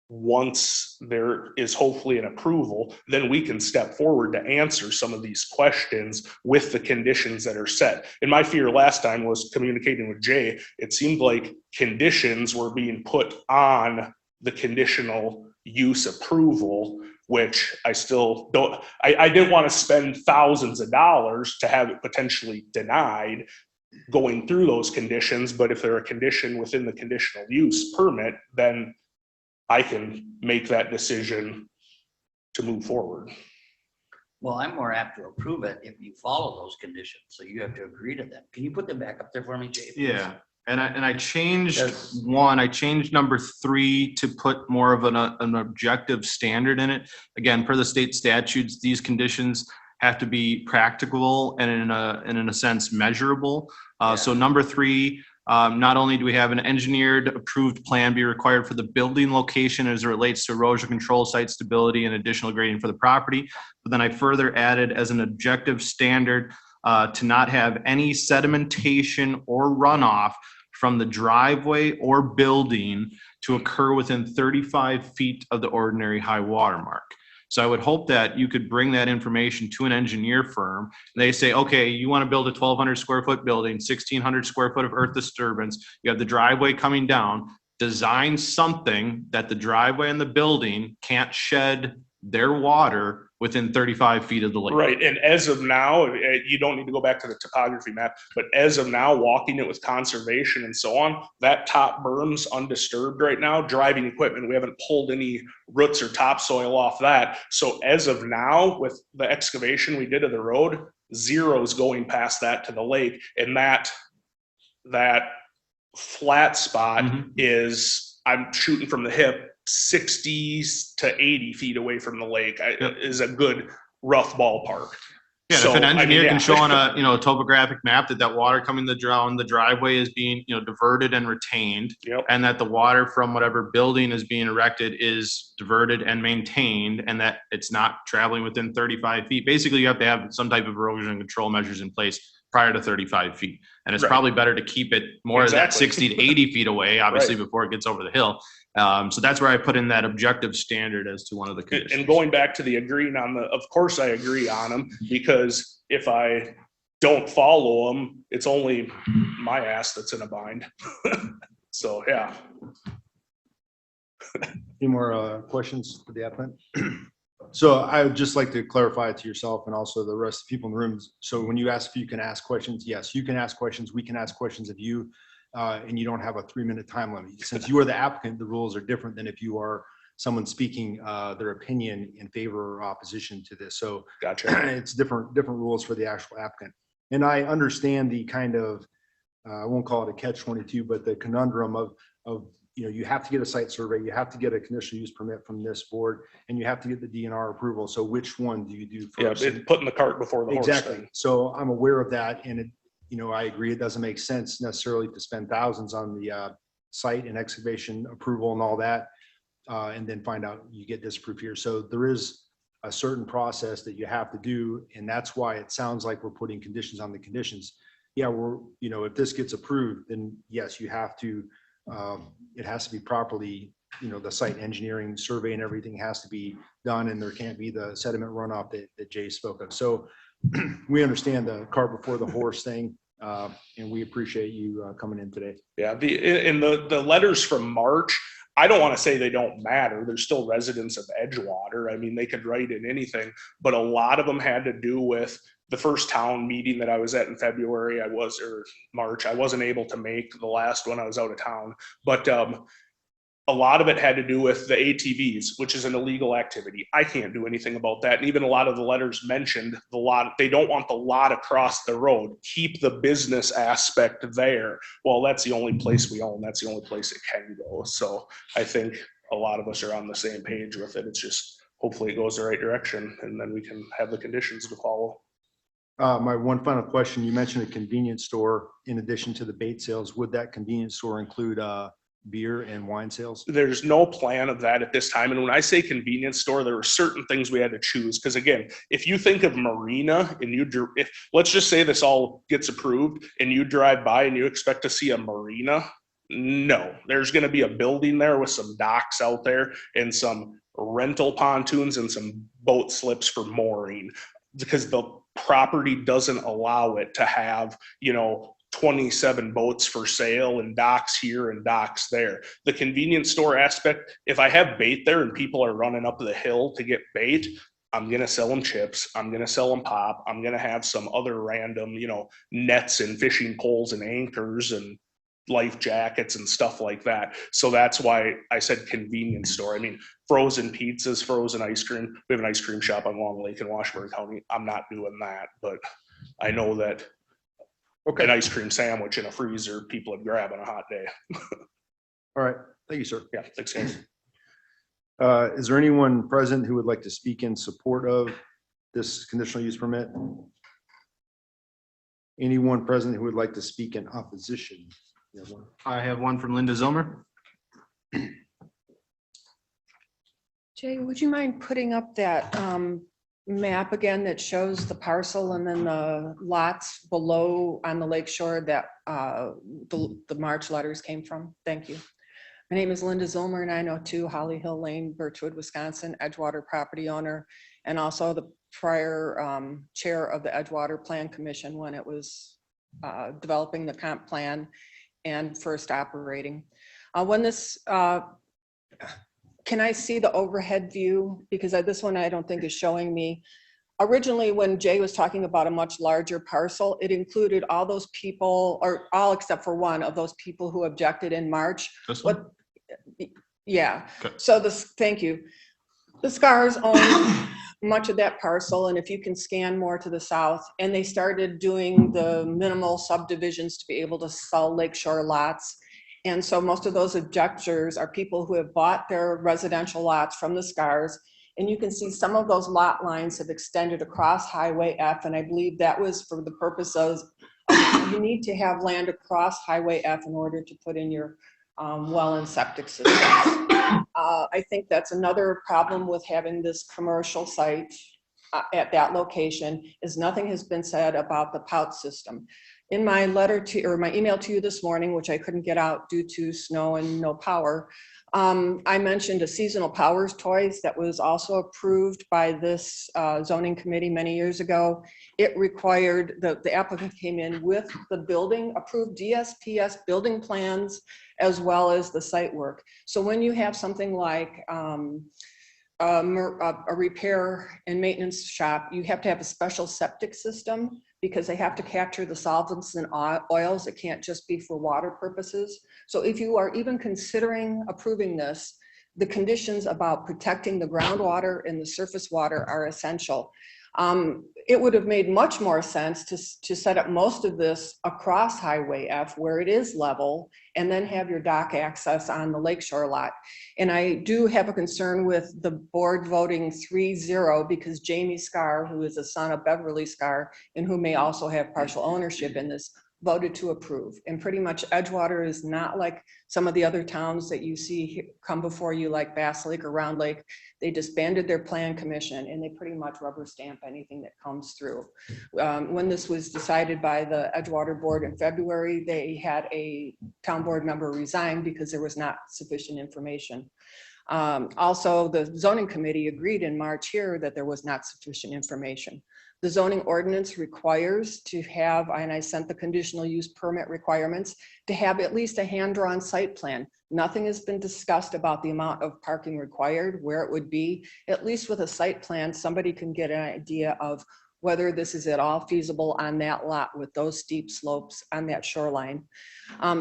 once there is hopefully an approval, then we can step forward to answer some of these questions with the conditions that are set. And my fear last time was communicating with Jay. It seemed like conditions were being put on the conditional use approval, which I still don't, I didn't want to spend thousands of dollars to have it potentially denied going through those conditions. But if they're a condition within the conditional use permit, then I can make that decision to move forward. Well, I'm more apt to approve it if you follow those conditions, so you have to agree to them. Can you put them back up there for me, Jay? Yeah, and I changed Yes. one, I changed number 3 to put more of an objective standard in it. Again, per the state statutes, these conditions have to be practicable and in a sense measurable. So number 3, not only do we have an engineered approved plan be required for the building location as it relates to erosion control, site stability, and additional grading for the property, but then I further added as an objective standard to not have any sedimentation or runoff from the driveway or building to occur within 35 feet of the ordinary high water mark. So I would hope that you could bring that information to an engineer firm. They say, okay, you want to build a 1,200 square foot building, 1,600 square foot of earth disturbance. You have the driveway coming down. Design something that the driveway and the building can't shed their water within 35 feet of the lake. Right, and as of now, you don't need to go back to the topography map, but as of now, walking it with conservation and so on, that top berm's undisturbed right now, driving equipment, we haven't pulled any roots or topsoil off that. So as of now, with the excavation we did of the road, zero's going past that to the lake, and that flat spot is, I'm shooting from the hip, 60 to 80 feet away from the lake is a good rough ballpark. Yeah, So, if an engineer yeah. can show on a topographic map that water coming down the driveway is being diverted and retained, Yep. and that the water from whatever building is being erected is diverted and maintained, and that it's not traveling within 35 feet. Basically, you have to have some type of erosion control measures in place prior to 35 feet, and it's Right. probably better to keep it more of that Exactly. 60 to 80 feet away, obviously, Right. before it gets over the hill. So that's where I put in that objective standard as to one of the conditions. And going back to the agreeing on of course I agree on them, because if I don't follow them, it's only my ass that's in a bind. So, yeah. Any more questions for the applicant? So I would just like to clarify it to yourself and also the rest of the people in the room. So when you ask if you can ask questions, yes, you can ask questions. We can ask questions of you, and you don't have a 3-minute time limit. Since you are the applicant, the rules are different than if you are someone speaking their opinion in favor or opposition to this. So Gotcha. it's different rules for the actual applicant. And I understand the kind of, I won't call it a catch-22, but the conundrum of you have to get a site survey, you have to get a conditional use permit from this board, and you have to get the DNR approval. So which one do you do Yeah, first? it's putting the cart before the horse. Exactly. thing. So I'm aware of that, and I agree it doesn't make sense necessarily to spend thousands on the site and excavation approval and all that, and then find out you get disapproved here. So there is a certain process that you have to do, and that's why it sounds like we're putting conditions on the conditions. Yeah, if this gets approved, then yes, you have to. It has to be properly, the site engineering survey and everything has to be done, and there can't be the sediment runoff that Jay spoke of. So we understand the cart before the horse thing, and we appreciate you coming in today. Yeah, the letters from March, I don't want to say they don't matter. They're still residents of Edgewater. I mean, they could write in anything, but a lot of them had to do with the first town meeting that I was at in February. Or March. I wasn't able to make the last one. I was out of town, but a lot of it had to do with the ATVs, which is an illegal activity. I can't do anything about that. And even a lot of the letters mentioned the lot. They don't want the lot across the road. Keep the business aspect there. Well, that's the only place we own. That's the only place it can go. So I think a lot of us are on the same page with it. It's just hopefully it goes the right direction and then we can have the conditions to follow. My one final question, you mentioned a convenience store in addition to the bait sales. Would that convenience store include beer and wine sales? There's no plan of that at this time. And when I say convenience store, there were certain things we had to choose. Because again, if you think of marina and if let's just say this all gets approved and you drive by and you expect to see a marina, no, there's going to be a building there with some docks out there and some rental pontoons and some boat slips for mooring, because the property doesn't allow it to have, 27 boats for sale and docks here and docks there. The convenience store aspect, if I have bait there and people are running up the hill to get bait, I'm going to sell them chips. I'm going to sell them pop. I'm going to have some other random, nets and fishing poles and anchors and life jackets and stuff like that. So that's why I said convenience store. I mean, frozen pizzas, frozen ice cream. We have an ice cream shop on Long Lake in Washburn County. I'm not doing that, but I know that an ice cream sandwich in a freezer, people would grab on a hot day. All right, thank you, sir. Yeah, thanks, guys. Is there anyone present who would like to speak in support of this conditional use permit? Anyone present who would like to speak in opposition? I have one from Linda Zilmer. Jay, would you mind putting up that map again that shows the parcel and then the lots below on the lake shore that the March letters came from? Thank you. My name is Linda Zilmer, 902 Holly Hill Lane, Birchwood, Wisconsin, Edgewater property owner, and also the prior chair of the Edgewater Plan Commission when it was developing the comp plan and first operating. When this, can I see the overhead view? Because this one I don't think is showing me. Originally, when Jay was talking about a much larger parcel, it included all those people, or all except for one of those people who objected in March. This one? Yeah, Okay. so thank you. The Scars own much of that parcel, and if you can scan more to the south, and they started doing the minimal subdivisions to be able to sell lakeshore lots. And so most of those objectors are people who have bought their residential lots from the Scars. And you can see some of those lot lines have extended across Highway F. And I believe that was for the purpose of you need to have land across Highway F in order to put in your well and septic systems. I think that's another problem with having this commercial site at that location is nothing has been said about the pout system. In my letter to, or my email to you this morning, which I couldn't get out due to snow and no power, I mentioned a seasonal powers toys that was also approved by this zoning committee many years ago. It required, the applicant came in with the building, approved DSPS building plans, as well as the site work. So when you have something like a repair and maintenance shop, you have to have a special septic system because they have to capture the solvents and oils. It can't just be for water purposes. So if you are even considering approving this, the conditions about protecting the groundwater and the surface water are essential. It would have made much more sense to set up most of this across Highway F where it is level and then have your dock access on the lakeshore lot. And I do have a concern with the board voting 3-0 because Jamie Scar, who is a son of Beverly Scar and who may also have partial ownership in this, voted to approve. And pretty much Edgewater is not like some of the other towns that you see come before you like Bass Lake or Round Lake. They disbanded their plan commission and they pretty much rubber stamp anything that comes through. When this was decided by the Edgewater board in February, they had a town board member resign because there was not sufficient information. Also, the zoning committee agreed in March here that there was not sufficient information. The zoning ordinance requires to have, and I sent the conditional use permit requirements, to have at least a hand-drawn site plan. Nothing has been discussed about the amount of parking required, where it would be. At least with a site plan, somebody can get an idea of whether this is at all feasible on that lot with those steep slopes on that shoreline.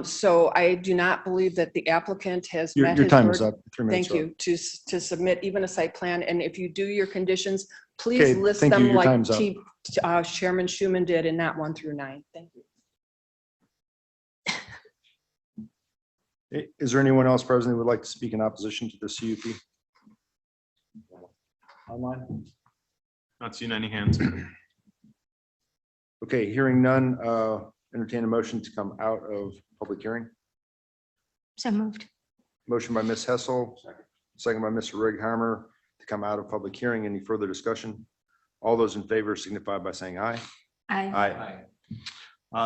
So I do not believe that the applicant has met Your his time word. is up. 3 minutes Thank are up. you, to submit even a site plan. And if you do your conditions, please Okay, list thank you. them Your like time's up. Chairman Schuman did in that 1 through 9. Thank you. Is there anyone else present who would like to speak in opposition to the CUP? online? Not seeing any hands. Okay, hearing none, entertain a motion to come out of public hearing. So moved. Motion by Ms. Hessel, second by Mr. Righeimer to come out of public hearing. Any further discussion? All those in favor signify by saying aye. Aye.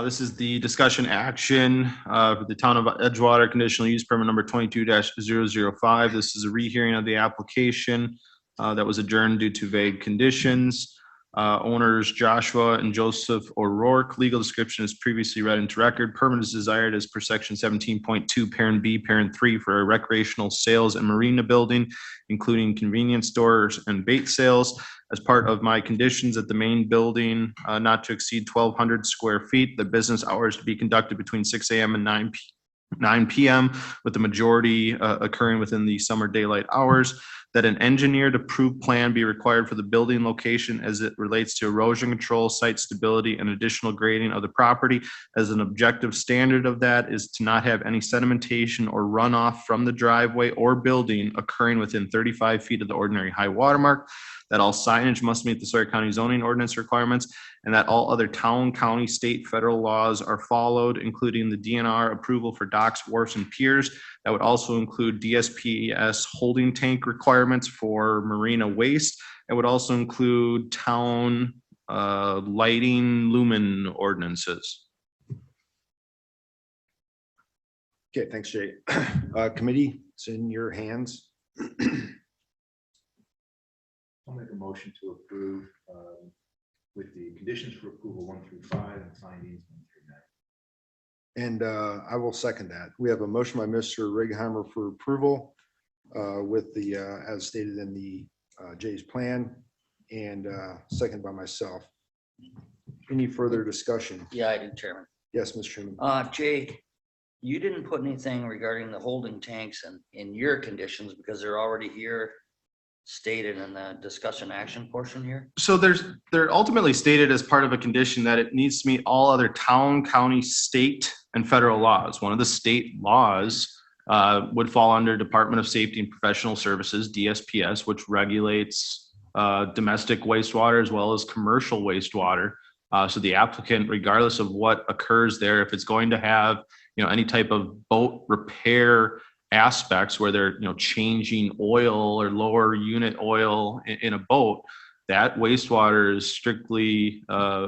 This is the discussion action for the town of Edgewater conditional use permit number 22-005. This is a rehearing of the application that was adjourned due to vague conditions. Owners Joshua and Joseph O'Rourke. Legal description is previously read into record. Permit is desired as per section 17.2, parent B, parent 3 for a recreational sales and marina building, including convenience stores and bait sales. As part of my conditions at the main building, not to exceed 1,200 square feet, the business hours to be conducted between 6 a.m. and 9 p.m., with the majority occurring within the summer daylight hours. That an engineered approved plan be required for the building location as it relates to erosion control, site stability, and additional grading of the property. As an objective standard of that is to not have any sedimentation or runoff from the driveway or building occurring within 35 feet of the ordinary high water mark. That all signage must meet the Sawyer County zoning ordinance requirements, and that all other town, county, state, federal laws are followed, including the DNR approval for docks, wharfs, and piers. That would also include DSPS holding tank requirements for marina waste. It would also include town lighting lumen ordinances. Okay, thanks, Jay. Committee, it's in your hands. I'll make a motion to approve with the conditions for approval 1 through 5 and findings 1 through 9. And I will second that. We have a motion by Mr. Righeimer for approval with the, as stated in the Jay's plan, and second by myself. Any further discussion? Yeah, I did, Chairman. Yes, Mr. Chairman. Jay, you didn't put anything regarding the holding tanks in your conditions because they're already here stated in the discussion action portion here. So they're ultimately stated as part of a condition that it needs to meet all other town, county, state, and federal laws. One of the state laws would fall under Department of Safety and Professional Services, DSPS, which regulates domestic wastewater as well as commercial wastewater. So the applicant, regardless of what occurs there, if it's going to have, any type of boat repair aspects where they're, changing oil or lower unit oil in a boat, that wastewater is strictly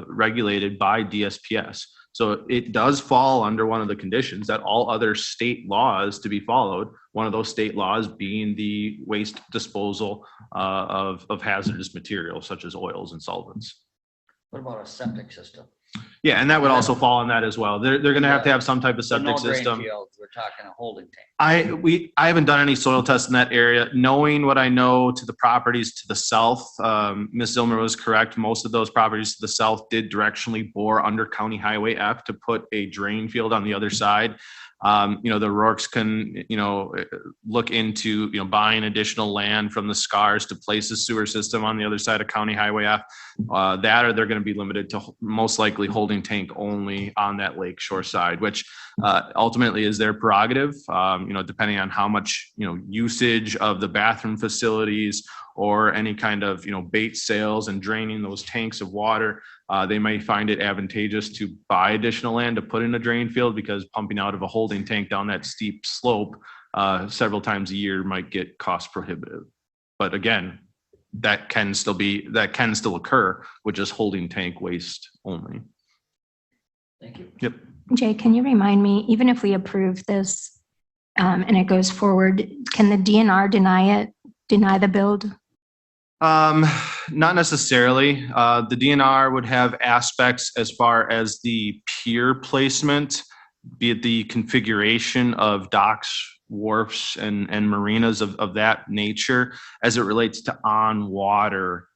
regulated by DSPS. So it does fall under one of the conditions that all other state laws to be followed, one of those state laws being the waste disposal of hazardous materials such as oils and solvents. What about a septic system? Yeah, and that would also fall on that as well. They're going to have some type of So no septic drain system. field, we're talking a holding tank. I haven't done any soil tests in that area. Knowing what I know to the properties to the south, Ms. Zilmer was correct. Most of those properties to the south did directionally bore under County Highway F to put a drain field on the other side. The Rourke's can, look into, buying additional land from the SCARs to place a sewer system on the other side of County Highway F. That or they're going to be limited to most likely holding tank only on that lake shore side, which ultimately is their prerogative, depending on how much, usage of the bathroom facilities or any kind of, bait sales and draining those tanks of water. They may find it advantageous to buy additional land to put in a drain field because pumping out of a holding tank down that steep slope several times a year might get cost prohibitive. But again, that can still occur with just holding tank waste only. Thank you. Yep. Jay, can you remind me, even if we approve this and it goes forward, can the DNR deny the build? Not necessarily. The DNR would have aspects as far as the pier placement, be it the configuration of docks, wharfs, and marinas of that nature as it relates to on-water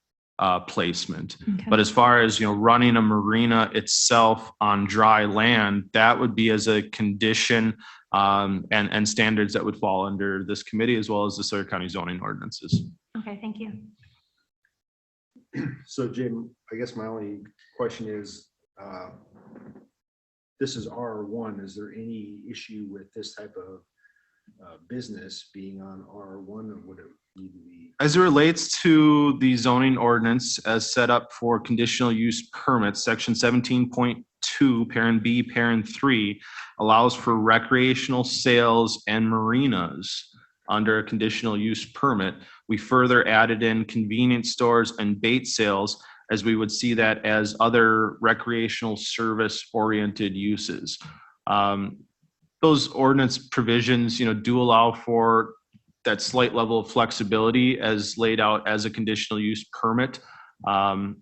placement. Okay. But as far as, running a marina itself on dry land, that would be as a condition and standards that would fall under this committee as well as the Sawyer County zoning ordinances. Okay, thank you. So Jim, I guess my only question is, this is R1. Is there any issue with this type of business being on R1, or would it need to be? As it relates to the zoning ordinance as set up for conditional use permits, section 17.2, parent B, parent 3 allows for recreational sales and marinas under a conditional use permit. We further added in convenience stores and bait sales, as we would see that as other recreational service oriented uses. Those ordinance provisions, do allow for that slight level of flexibility as laid out as a conditional use permit. Other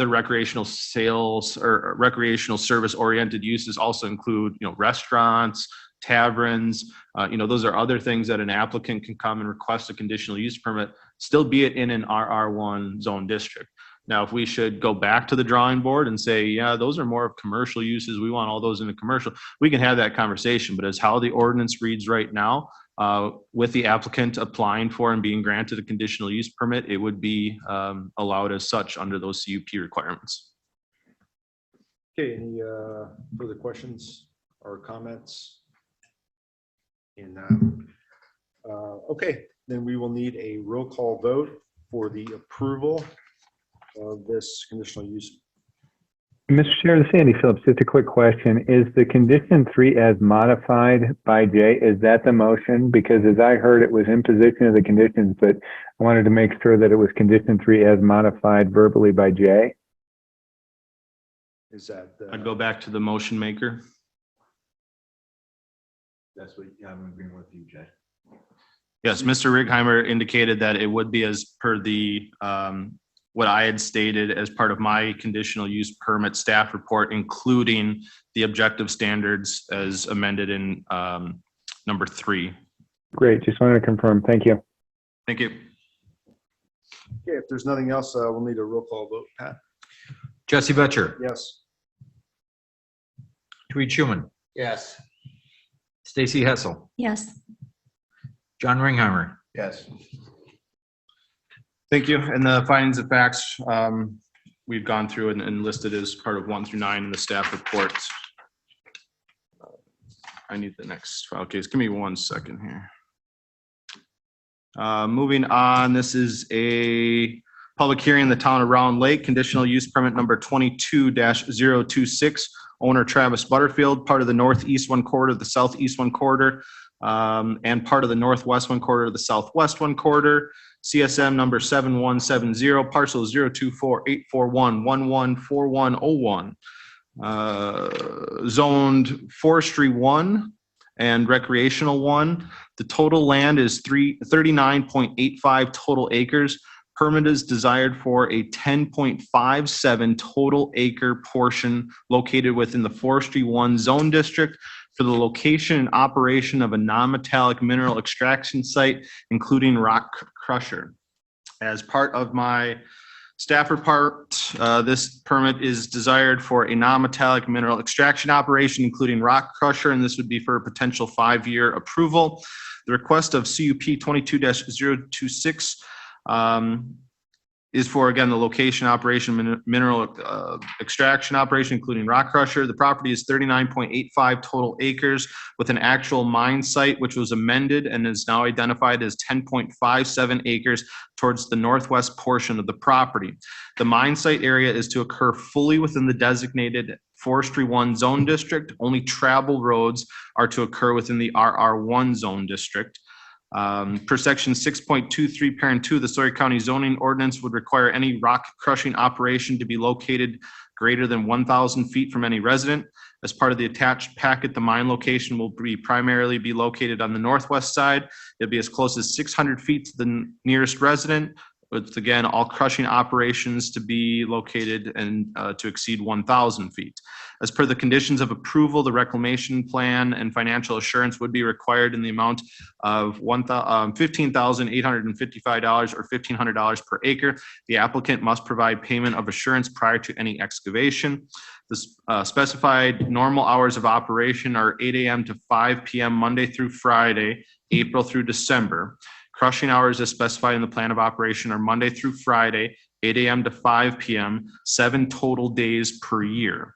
recreational sales or recreational service oriented uses also include, restaurants, taverns. Those are other things that an applicant can come and request a conditional use permit, still be it in an RR1 zone district. Now, if we should go back to the drawing board and say, yeah, those are more of commercial uses, we want all those in the commercial, we can have that conversation. But as how the ordinance reads right now, with the applicant applying for and being granted a conditional use permit, it would be allowed as such under those CUP requirements. Okay, any further questions or comments? Okay, then we will need a roll call vote for the approval of this conditional use. Mr. Chair, this is Andy Phillips. Just a quick question. Is the condition 3 as modified by Jay, is that the motion? Because as I heard, it was imposition of the conditions, but I wanted to make sure that it was condition 3 as modified verbally by Jay. Is that? I'd go back to the motion maker. That's what, yeah, I'm in agreement with you, Jay. Yes, Mr. Righeimer indicated that it would be as per the what I had stated as part of my conditional use permit staff report, including the objective standards as amended in number 3. Great. Just wanted to confirm. Thank you. Thank you. Okay, if there's nothing else, we'll need a roll call vote. Pat? Jesse Butcher, Yes. Tweet Schuman, Yes. Stacy Hessel, Yes. John Ringheimer, Yes. Thank you. And the findings of facts we've gone through and listed as part of 1 through 9 in the staff report. I need the next file case. Give me 1 second here. Moving on, this is a public hearing in the town of Round Lake, conditional use permit number 22-026, owner Travis Butterfield, part of the northeast 1 quarter, the southeast 1 quarter, and part of the northwest 1 quarter, the southwest 1 quarter. CSM number 7170, parcel 024-841-114101. Zoned forestry 1 and recreational 1. The total land is 39.85 total acres. Permit is desired for a 10.57 total acre portion located within the forestry 1 zone district for the location and operation of a non-metallic mineral extraction site, including rock crusher. As part of my staff report, this permit is desired for a non-metallic mineral extraction operation, including rock crusher, and this would be for a potential 5-year approval. The request of CUP 22-026 is for, again, the location, operation, mineral extraction operation, including rock crusher. The property is 39.85 total acres with an actual mine site, which was amended and is now identified as 10.57 acres towards the northwest portion of the property. The mine site area is to occur fully within the designated Forestry 1 zone district. Only travel roads are to occur within the RR1 zone district. Per section 6.23 parent 2, the Sawyer County zoning ordinance would require any rock crushing operation to be located greater than 1,000 feet from any resident. As part of the attached packet, the mine location will primarily be located on the northwest side. It'll be as close as 600 feet to the nearest resident, with, again, all crushing operations to be located and to exceed 1,000 feet. As per the conditions of approval, the reclamation plan and financial assurance would be required in the amount of $15,855 or $1,500 per acre. The applicant must provide payment of assurance prior to any excavation. The specified normal hours of operation are 8 a.m. to 5 p.m. Monday through Friday, April through December. Crushing hours as specified in the plan of operation are Monday through Friday, 8 a.m. to 5 p.m., 7 total days per year.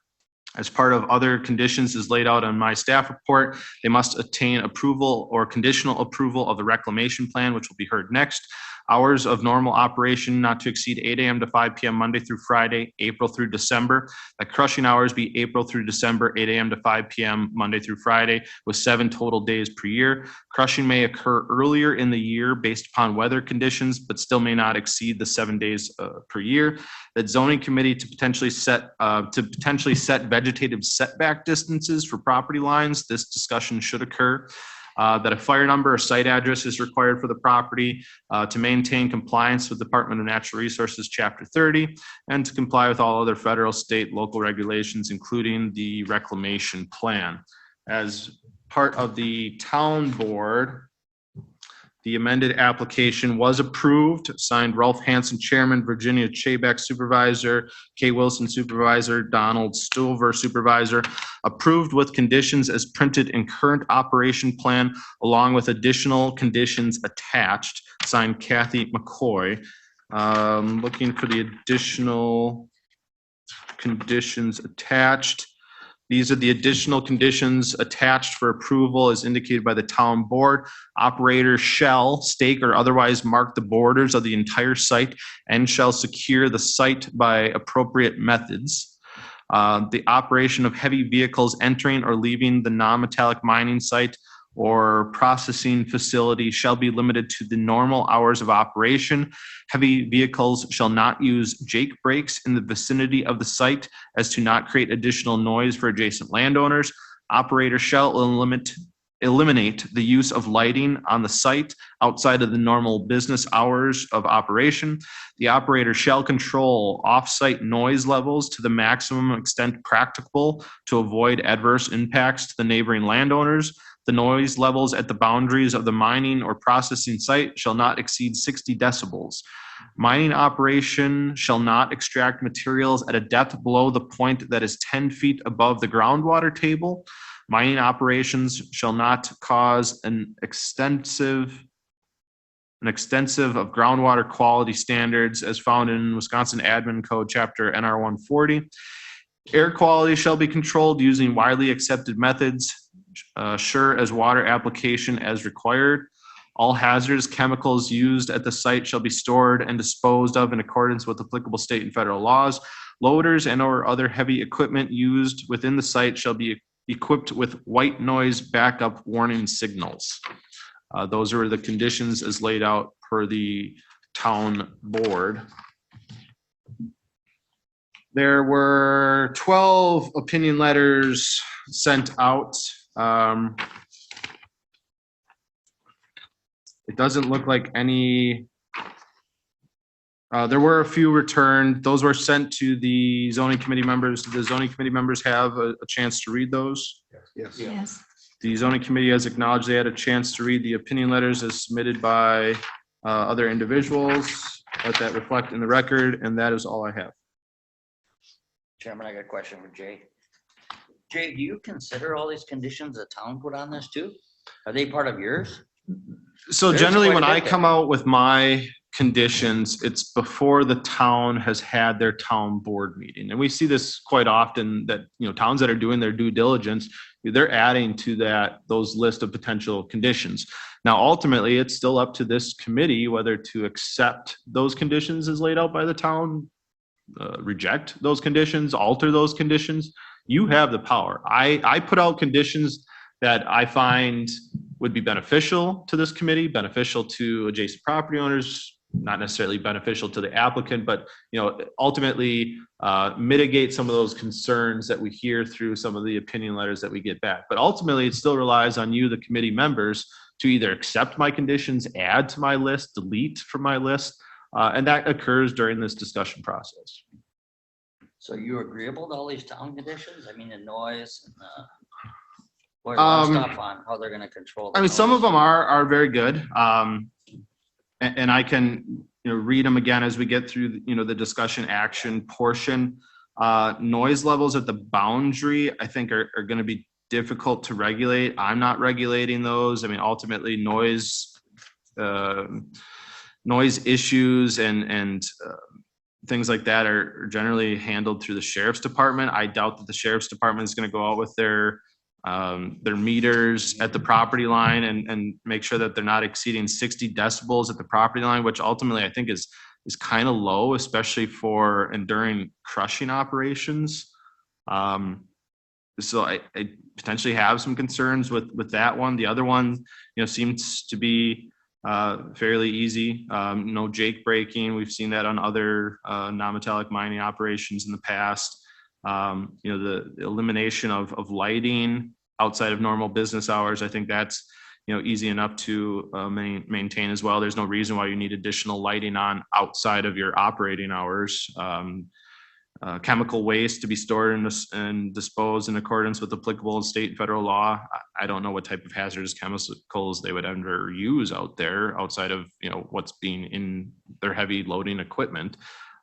As part of other conditions as laid out on my staff report, they must attain approval or conditional approval of the reclamation plan, which will be heard next. Hours of normal operation not to exceed 8 a.m. to 5 p.m. Monday through Friday, April through December. The crushing hours be April through December, 8 a.m. to 5 p.m. Monday through Friday, with 7 total days per year. Crushing may occur earlier in the year based upon weather conditions, but still may not exceed the 7 days per year. That zoning committee to potentially set vegetative setback distances for property lines. This discussion should occur. That a fire number or site address is required for the property to maintain compliance with Department of Natural Resources, Chapter 30, and to comply with all other federal, state, local regulations, including the reclamation plan. As part of the town board, the amended application was approved, signed Ralph Hansen, Chairman, Virginia Chabeck, Supervisor, Kay Wilson, Supervisor, Donald Stover, Supervisor, approved with conditions as printed in current operation plan, along with additional conditions attached, signed Kathy McCoy. Looking for the additional conditions attached. These are the additional conditions attached for approval as indicated by the town board. Operator shall stake or otherwise mark the borders of the entire site and shall secure the site by appropriate methods. The operation of heavy vehicles entering or leaving the non-metallic mining site or processing facility shall be limited to the normal hours of operation. Heavy vehicles shall not use Jake brakes in the vicinity of the site as to not create additional noise for adjacent landowners. Operator shall eliminate the use of lighting on the site outside of the normal business hours of operation. The operator shall control off-site noise levels to the maximum extent practicable to avoid adverse impacts to the neighboring landowners. The noise levels at the boundaries of the mining or processing site shall not exceed 60 decibels. Mining operation shall not extract materials at a depth below the point that is 10 feet above the groundwater table. Mining operations shall not cause an extensive of groundwater quality standards as found in Wisconsin Admin Code Chapter NR 140. Air quality shall be controlled using widely accepted methods, sure as water application as required. All hazardous chemicals used at the site shall be stored and disposed of in accordance with applicable state and federal laws. Loaders and or other heavy equipment used within the site shall be equipped with white noise backup warning signals. Those are the conditions as laid out per the town board. There were 12 opinion letters sent out. It doesn't look like any, there were a few returned. Those were sent to the zoning committee members. Do the zoning committee members have a chance to read those? Yes. Yes. The zoning committee has acknowledged they had a chance to read the opinion letters as submitted by other individuals. Let that reflect in the record, and that is all I have. Chairman, I got a question for Jay. Jay, do you consider all these conditions the town put on this too? Are they part of yours? So There's generally, quite a when I bit come out with my conditions, it's before the town has had their town board meeting. And we see this quite often that, towns that are doing their due diligence, they're adding to those list of potential conditions. Now, ultimately, it's still up to this committee whether to accept those conditions as laid out by the town, reject those conditions, alter those conditions. You have the power. I put out conditions that I find would be beneficial to this committee, beneficial to adjacent property owners, not necessarily beneficial to the applicant, but ultimately mitigate some of those concerns that we hear through some of the opinion letters that we get back. But ultimately, it still relies on you, the committee members, to either accept my conditions, add to my list, delete from my list, and that occurs during this discussion process. So you agreeable to all these town conditions? I mean, the noise and a lot of stuff on how they're gonna control. I mean, some of them are very good. And I can, read them again as we get through, the discussion action portion. Noise levels at the boundary, I think are going to be difficult to regulate. I'm not regulating those. I mean, ultimately noise issues and things like that are generally handled through the sheriff's department. I doubt that the sheriff's department is going to go out with their meters at the property line and make sure that they're not exceeding 60 decibels at the property line, which ultimately I think is kind of low, especially for and during crushing operations. So I potentially have some concerns with that one. The other one, seems to be fairly easy. No jake braking. We've seen that on other non-metallic mining operations in the past. The elimination of lighting outside of normal business hours. I think that's easy enough to maintain as well. There's no reason why you need additional lighting on outside of your operating hours. Chemical waste to be stored and disposed in accordance with applicable state and federal law. I don't know what type of hazardous chemicals they would ever use out there outside of what's being in their heavy loading equipment.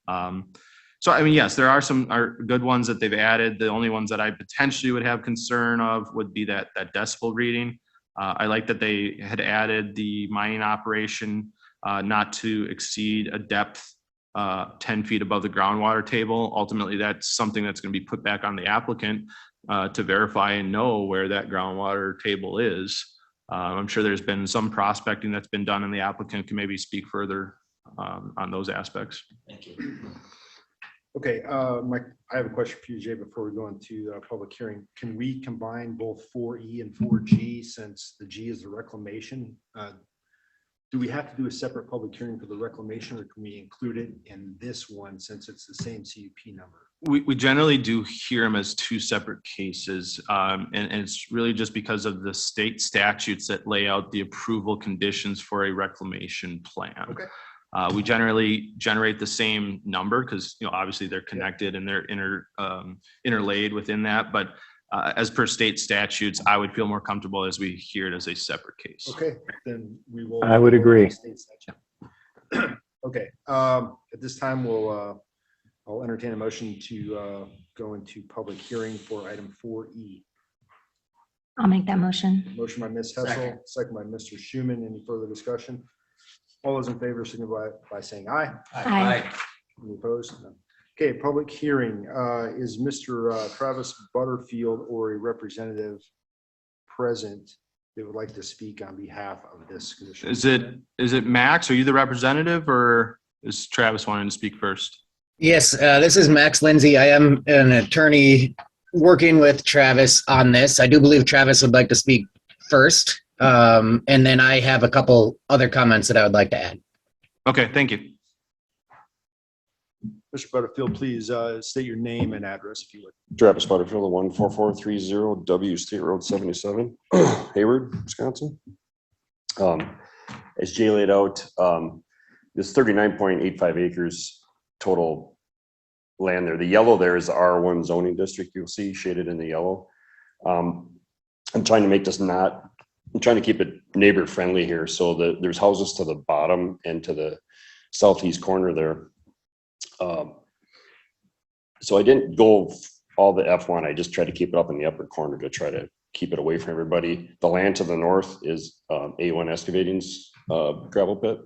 So I mean, yes, there are good ones that they've added. The only ones that I potentially would have concern of would be that decibel reading. I like that they had added the mining operation not to exceed a depth 10 feet above the groundwater table. Ultimately, that's something that's going to be put back on the applicant to verify and know where that groundwater table is. I'm sure there's been some prospecting that's been done, and the applicant can maybe speak further on those aspects. Thank you. Okay, Mike, I have a question for you, Jay, before we go into public hearing. Can we combine both 4E and 4G since the G is the reclamation? Do we have to do a separate public hearing for the reclamation, or can we include it in this one since it's the same CUP number? We generally do hear them as two separate cases, and it's really just because of the state statutes that lay out the approval conditions for a reclamation plan. Okay. We generally generate the same number because obviously they're connected and they're interlaid within that. But as per state statutes, I would feel more comfortable as we hear it as a separate case. Okay, then we will. I would agree. Okay, at this time, I'll entertain a motion to go into public hearing for item 4E. I'll make that motion. Motion by Ms. Hessel, second by Mr. Schuman. Any further discussion? All those in favor signify by saying aye. Aye. Any opposed? None. Okay, public hearing. Is Mr. Travis Butterfield or a representative present that would like to speak on behalf of this commission? Is it Max? Are you the representative, or is Travis wanting to speak first? Yes, this is Max Lindsay. I am an attorney working with Travis on this. I do believe Travis would like to speak first. And then I have a couple other comments that I would like to add. Okay, thank you. Mr. Butterfield, please state your name and address if you would. Travis Butterfield, 14430 W State Road 77, Hayward, Wisconsin. As Jay laid out, this 39.85 acres total land there. The yellow there is the R1 zoning district. You'll see shaded in the yellow. I'm trying to make this I'm trying to keep it neighbor friendly here. So there's houses to the bottom and to the southeast corner there. So I didn't go all the F1. I just tried to keep it up in the upper corner to try to keep it away from everybody. The land to the north is A1 Excavating's gravel pit.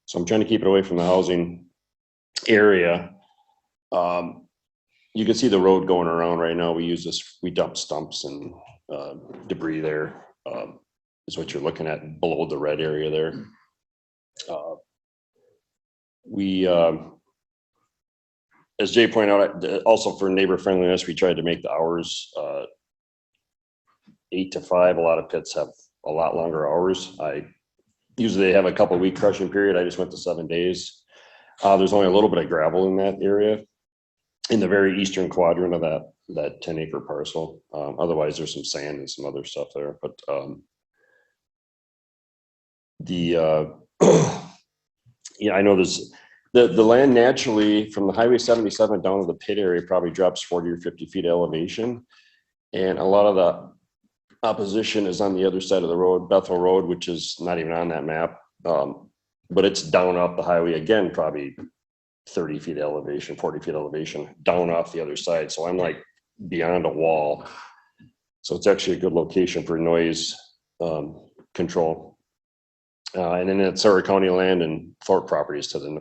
So I'm trying to keep it away from the housing area. You can see the road going around right now. We dump stumps and debris there. Is what you're looking at below the red area there. As Jay pointed out, also for neighbor friendliness, we tried to make the hours 8 to 5. A lot of pits have a lot longer hours. Usually they have a couple week crushing period. I just went to 7 days. There's only a little bit of gravel in that area in the very eastern quadrant of that 10-acre parcel. Otherwise, there's some sand and some other stuff there. But yeah, I know there's the land naturally from the Highway 77 down to the pit area probably drops 40 or 50 feet elevation, and a lot of the opposition is on the other side of the road, Bethel Road, which is not even on that map, but it's down off the highway again, probably 30 feet elevation, 40 feet elevation, down off the other side. So I'm like beyond a wall. So it's actually a good location for noise control. And then it's Sauer County land and Thorpe properties to the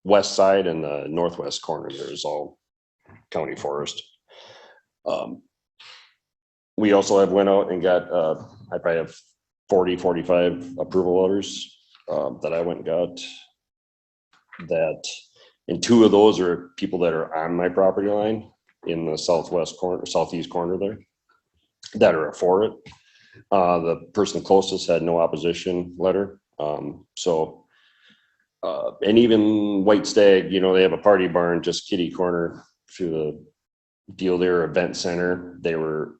west side and the northwest corner there is all county forest. We also have went out and got, I probably have 40, 45 approval letters that I went and got. That, and 2 of those are people that are on my property line in the southwest corner, southeast corner there, that are for it. The person closest had no opposition letter. So, and even White Stag, you know, they have a party barn just kitty corner through the deal there, event center. They were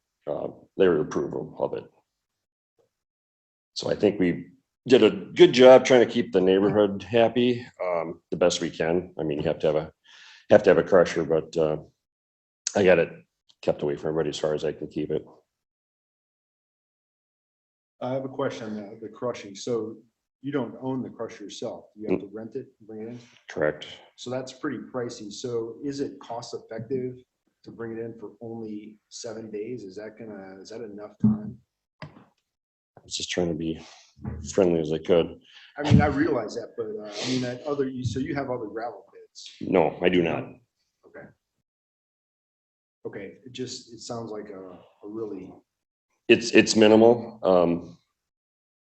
approval of it. So I think we did a good job trying to keep the neighborhood happy, the best we can. I mean, you have to have a crusher, but I got it kept away from everybody as far as I can keep it. I have a question on the crushing. So you don't own the crusher yourself. You have to rent it, and bring it in. Correct. So that's pretty pricey. So is it cost effective to bring it in for only 7 days? Is that enough time? I was just trying to be friendly as I could. I mean, I realize that, but I mean, so you have other gravel pits. No, I do not. Okay. Okay, it sounds like a really, It's minimal,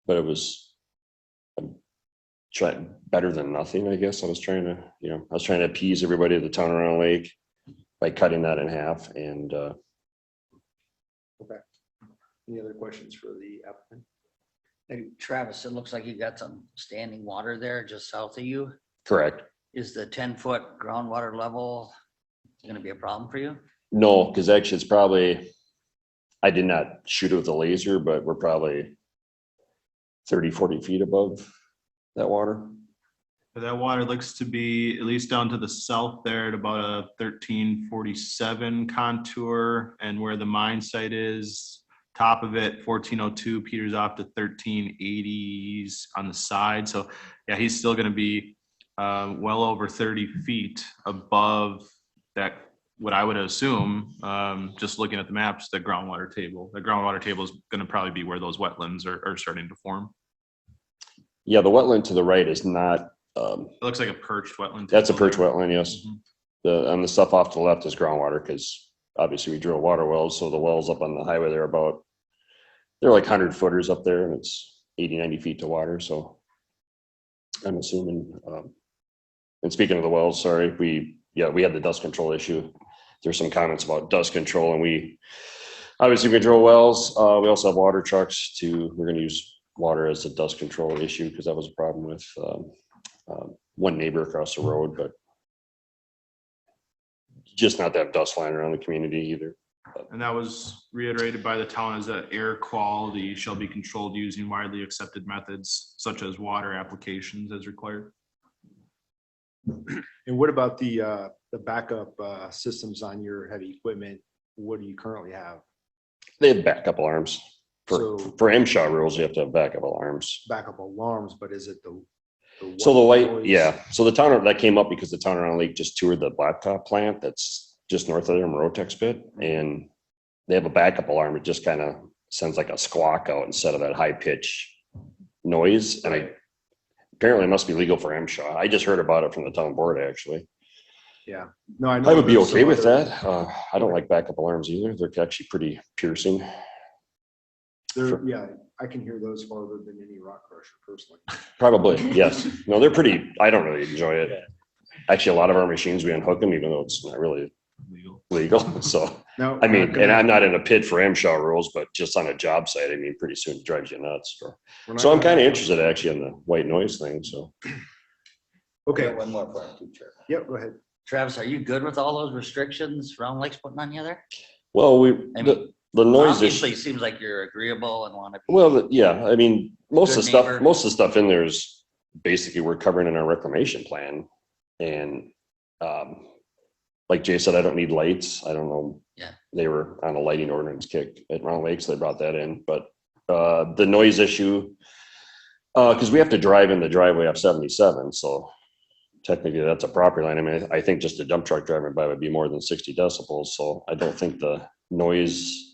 but it was trying better than nothing, I guess. I was trying to appease everybody at the town around lake by cutting that in half. And okay. Any other questions for the applicant? Hey, Travis, it looks like you got some standing water there just south of you. correct. Is the 10-foot groundwater level gonna be a problem for you? No, because actually it's probably, I did not shoot it with a laser, but we're probably 30, 40 feet above that water. But that water looks to be at least down to the south there at about a 1347 contour, and where the mine site is, top of it, 1402 peters off to 1380s on the side. So yeah, he's still going to be well over 30 feet above that, what I would assume, just looking at the maps, the groundwater table. The groundwater table is going to probably be where those wetlands are starting to form. Yeah, the wetland to the right is not, It looks like a perched wetland. that's a table perch there. wetland, yes. Mhm. On the stuff off to the left is groundwater, because obviously we drill water wells, so the wells up on the highway, they're like 100 footers up there, and it's 80, 90 feet to water, so I'm assuming, and speaking of the wells, sorry, we had the dust control issue. There's some comments about dust control, and we obviously drill wells. We also have water trucks we're gonna use water as a dust control issue, because that was a problem with one neighbor across the road, but just not to have dust flying around the community either. And that was reiterated by the town as that air quality shall be controlled using widely accepted methods such as water applications as required. And what about the backup systems on your heavy equipment? What do you currently have? They have backup alarms. So- For MSHA rules, you have to have backup alarms. Backup alarms, but is it the So the white, noise? yeah, so the town, that came up because the town around Lake just toured the blacktop plant that's just north of their Morotech pit, and they have a backup alarm. It just kind of sounds like a squawk out instead of that high pitch noise, and apparently it must be legal for MSHA. I just heard about it from the town board, actually. Yeah, no, I know. I would be there's okay some with other- that. I don't like backup alarms either. They're actually pretty piercing. Yeah, I can hear those farther than any rock crusher personally. Probably, yes. No, they're pretty, I don't really enjoy it. Actually, a lot of our machines, we unhook them, even though it's not really legal. So, No, I mean, and I'm not in a pit for MSHA rules, but just on a job site, I mean, pretty soon it drives you nuts. So I'm kind of interested actually in the white noise thing, so. Okay, One more for our teacher. yep, go ahead. Travis, are you good with all those restrictions Round Lake's putting on you there? Well, I mean, the noise Obviously, issue, it seems like you're agreeable and want to. well, yeah, I mean, most of the Good neighbor. stuff in there is basically we're covering in our reclamation plan. And, like Jay said, I don't need lights. I don't know. Yeah. They were on a lighting ordinance kick at Round Lake, so they brought that in, but, the noise issue, cause we have to drive in the driveway up 77, so technically that's a property line. I mean, I think just a dump truck driving by would be more than 60 decibels, so I don't think the noise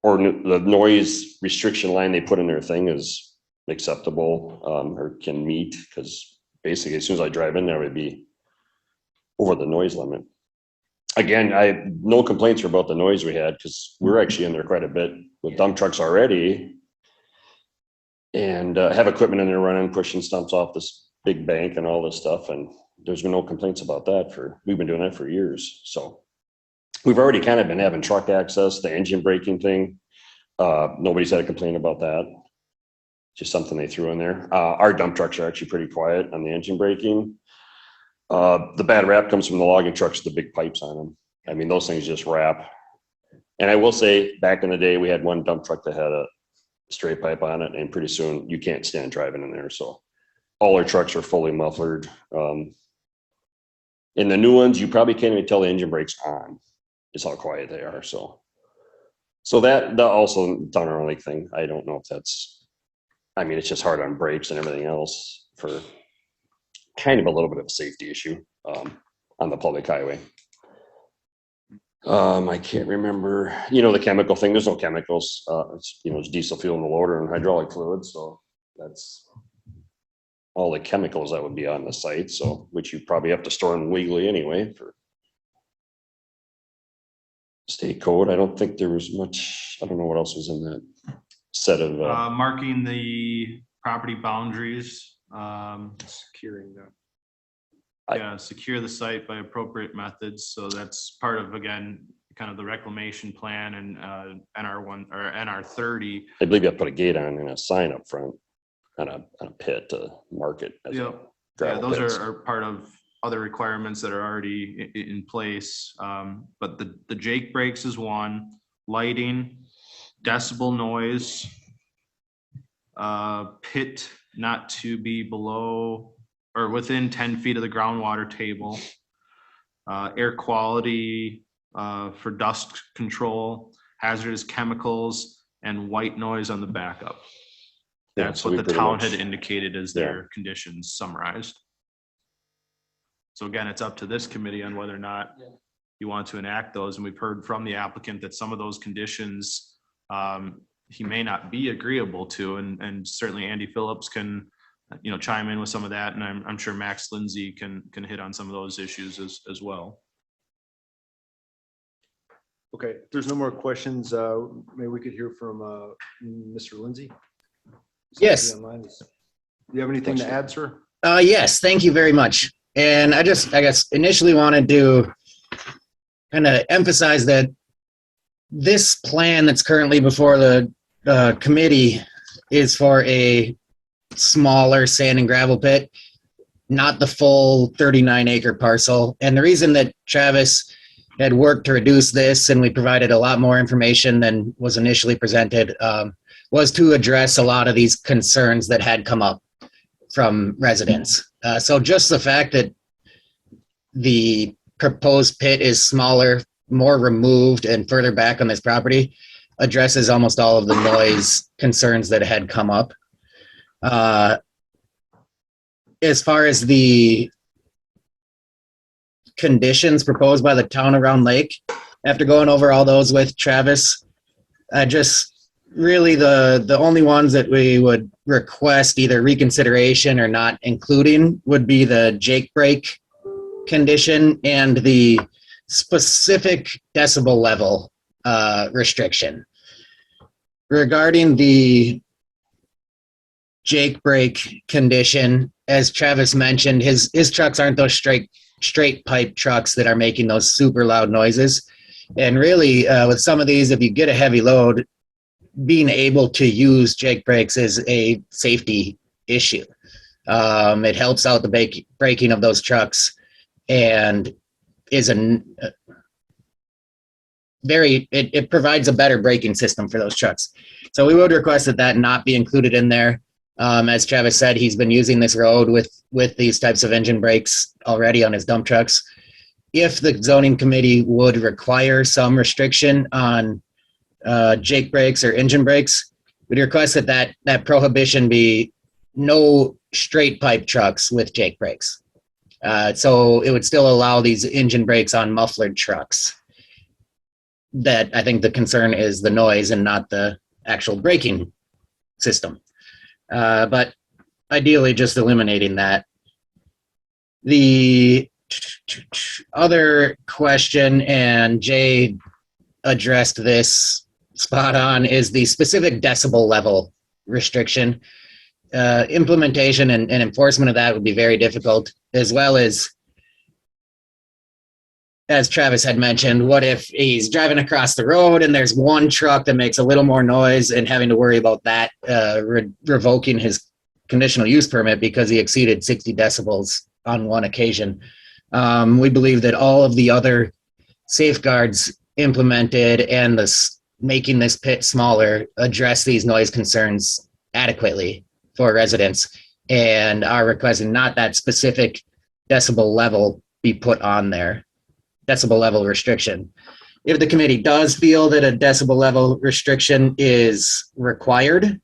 or the noise restriction line they put in their thing is acceptable, or can meet, because basically, as soon as I drive in there, it would be over the noise limit. Again, I, no complaints about the noise we had, because we're actually in there quite a bit with dump trucks already. And have equipment in there running, pushing stumps off this big bank and all this stuff, and there's been no complaints about that we've been doing that for years, so. We've already kind of been having truck access, the engine braking thing. Nobody's had a complaint about that. Just something they threw in there. Our dump trucks are actually pretty quiet on the engine braking. The bad rap comes from the logging trucks, with the big pipes on them. I mean, those things just wrap. And I will say, back in the day, we had one dump truck that had a straight pipe on it, and pretty soon you can't stand driving in there. So all our trucks are fully mufflered. In the new ones, you probably can't even tell the engine brake's on. Is how quiet they are. So that also Donner Lake thing. I don't know if that's, I mean, it's just hard on brakes and everything else for kind of a little bit of a safety issue on the public highway. I can't remember, the chemical thing. There's no chemicals. It's, it's diesel fuel in the loader and hydraulic fluid. So that's all the chemicals that would be on the site. So, which you probably have to store them legally anyway for state code. I don't think there was much, I don't know what else was in that set of. Marking the property boundaries. Securing that. Yeah, secure the site by appropriate methods. So that's part of, again, kind of the reclamation plan and NR1 or NR 30. I believe you have to put a gate on and a sign up front on a pit to mark it. As Yep. Yeah, those are part of other requirements that are already in place. But the Jake brakes is one, lighting, decibel noise, pit not to be below or within 10 feet of the groundwater table, air quality for dust control, hazardous chemicals, and white noise on the backup. Yeah, That's so what we the pretty town much- had indicated as their conditions summarized. So again, it's up to this committee on whether or not you want to enact those. And we've heard from the applicant that some of those conditions he may not be agreeable to, and certainly Andy Phillips can, chime in with some of that. And I'm sure Max Lindsay can hit on some of those issues as well. Okay, if there's no more questions, maybe we could hear from Mr. Lindsay. Yes. Do you have anything to add, sir? Yes, thank you very much. And I guess initially wanted to kind of emphasize that this plan that's currently before the committee is for a smaller sand and gravel pit, not the full 39-acre parcel. And the reason that Travis had worked to reduce this, and we provided a lot more information than was initially presented, was to address a lot of these concerns that had come up from residents. So just the fact that the proposed pit is smaller, more removed, and further back on this property addresses almost all of the noise concerns that had come up. As far as the conditions proposed by the town of Round Lake, after going over all those with Travis, really the only ones that we would request either reconsideration or not including would be the Jake brake condition and the specific decibel level restriction. Regarding the Jake brake condition, as Travis mentioned, his trucks aren't those straight pipe trucks that are making those super loud noises. And really, with some of these, if you get a heavy load, being able to use Jake brakes is a safety issue. It helps out the braking of those trucks and is it provides a better braking system for those trucks. So we would request that not be included in there. As Travis said, he's been using this road with these types of engine brakes already on his dump trucks. If the zoning committee would require some restriction on Jake brakes or engine brakes, we'd request that prohibition be no straight pipe trucks with Jake brakes. So it would still allow these engine brakes on mufflered trucks. That I think the concern is the noise and not the actual braking system. But ideally just eliminating that. The other question, and Jay addressed this spot on, is the specific decibel level restriction. Implementation and enforcement of that would be very difficult, as well as Travis had mentioned, what if he's driving across the road and there's one truck that makes a little more noise and having to worry about that revoking his conditional use permit because he exceeded 60 decibels on one occasion. We believe that all of the other safeguards implemented and making this pit smaller address these noise concerns adequately for residents, and are requesting not that specific decibel level be put on there, decibel level restriction. If the committee does feel that a decibel level restriction is required,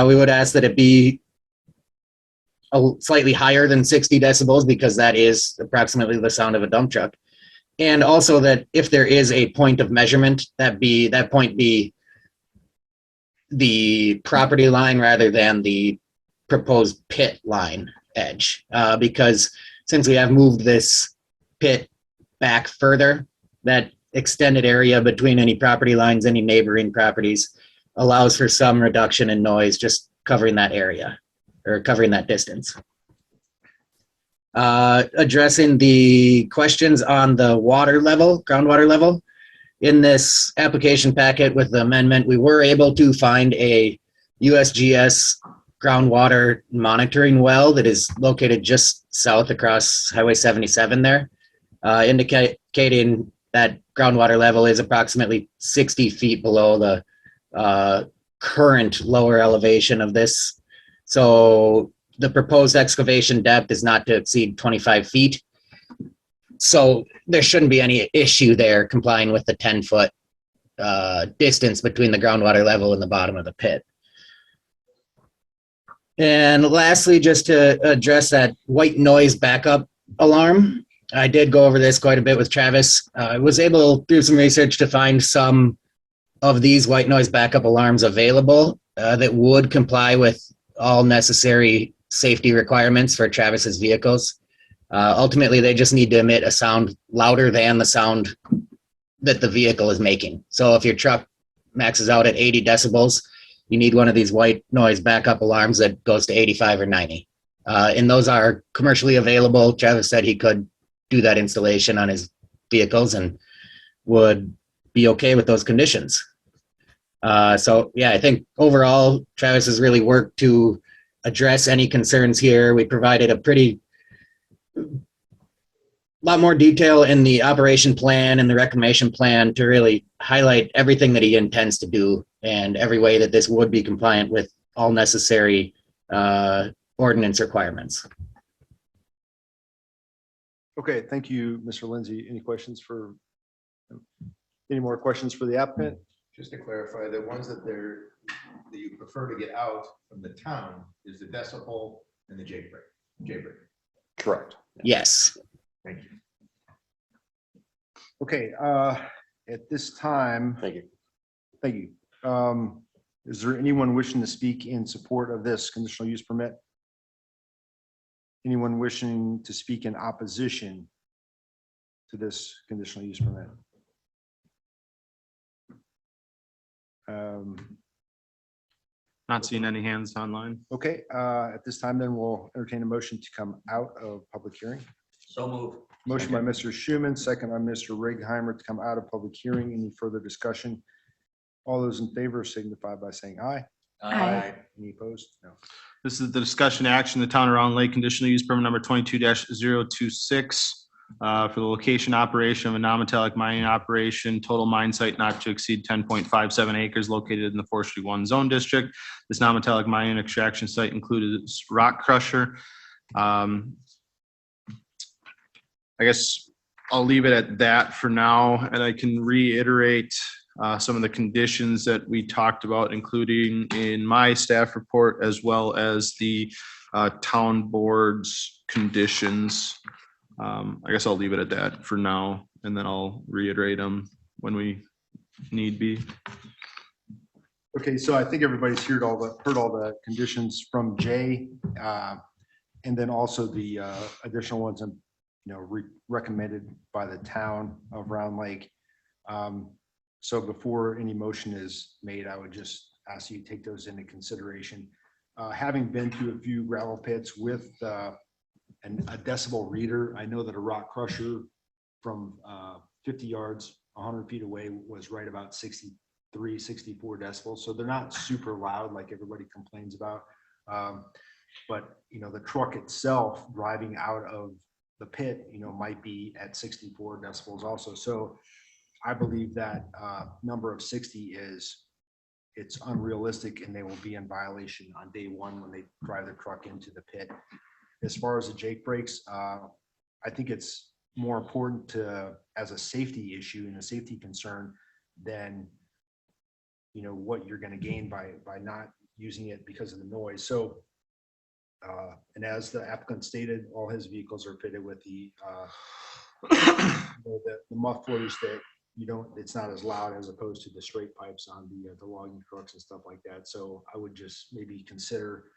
we would ask that it be slightly higher than 60 decibels, because that is approximately the sound of a dump truck. And also that if there is a point of measurement, that point be the property line rather than the proposed pit line edge. Because since we have moved this pit back further, that extended area between any property lines, any neighboring properties, allows for some reduction in noise just covering that area or covering that distance. Addressing the questions on the water level, groundwater level. In this application packet with the amendment, we were able to find a USGS groundwater monitoring well that is located just south across Highway 77 there, indicating that groundwater level is approximately 60 feet below the current lower elevation of this. So the proposed excavation depth is not to exceed 25 feet. So there shouldn't be any issue there complying with the 10-foot distance between the groundwater level and the bottom of the pit. And lastly, just to address that white noise backup alarm, I did go over this quite a bit with Travis. I was able, through some research, to find some of these white noise backup alarms available that would comply with all necessary safety requirements for Travis's vehicles. Ultimately, they just need to emit a sound louder than the sound that the vehicle is making. So if your truck maxes out at 80 decibels, you need one of these white noise backup alarms that goes to 85 or 90. And those are commercially available. Travis said he could do that installation on his vehicles and would be okay with those conditions. So yeah, I think overall, Travis has really worked to address any concerns here. We provided a lot more detail in the operation plan and the reclamation plan to really highlight everything that he intends to do and every way that this would be compliant with all necessary ordinance requirements. Okay, thank you, Mr. Lindsay. Any more questions for the applicant? Just to clarify, the ones that you prefer to get out from the town is the decibel and the J break. Correct. Yes. Thank you. Okay, at this time, Thank you. thank you. Is there anyone wishing to speak in support of this conditional use permit? Anyone wishing to speak in opposition to this conditional use permit? Not seeing any hands online. Okay, at this time, then we'll entertain a motion to come out of public hearing. So move. Motion by Mr. Schuman, second by Mr. Righeimer to come out of public hearing. Any further discussion? All those in favor signify by saying aye. Aye. Any opposed? No. This is the discussion action, the town of Round Lake conditional use permit number 22-026 for the location operation of a non-metallic mining operation, total mine site not to exceed 10.57 acres located in the Forestry 1 zone district. This non-metallic mining extraction site included rock crusher. I guess I'll leave it at that for now, and I can reiterate some of the conditions that we talked about, including in my staff report, as well as the town board's conditions. I guess I'll leave it at that for now, and then I'll reiterate them when we need be. Okay, so I think everybody's heard all the conditions from Jay. And then also the additional ones, recommended by the town of Round Lake. So before any motion is made, I would just ask you to take those into consideration. Having been to a few gravel pits with a decibel reader, I know that a rock crusher from 50 yards, 100 feet away was right about 63, 64 decibels. So they're not super loud like everybody complains about. But, the truck itself driving out of the pit, might be at 64 decibels also. So I believe that number of 60 it's unrealistic, and they will be in violation on day one when they drive the truck into the pit. As far as the Jake brakes, I think it's more important as a safety issue and a safety concern than, what you're going to gain by not using it because of the noise. So, and as the applicant stated, all his vehicles are fitted with the mufflers that it's not as loud as opposed to the straight pipes on the logging trucks and stuff like that. So I would just maybe consider,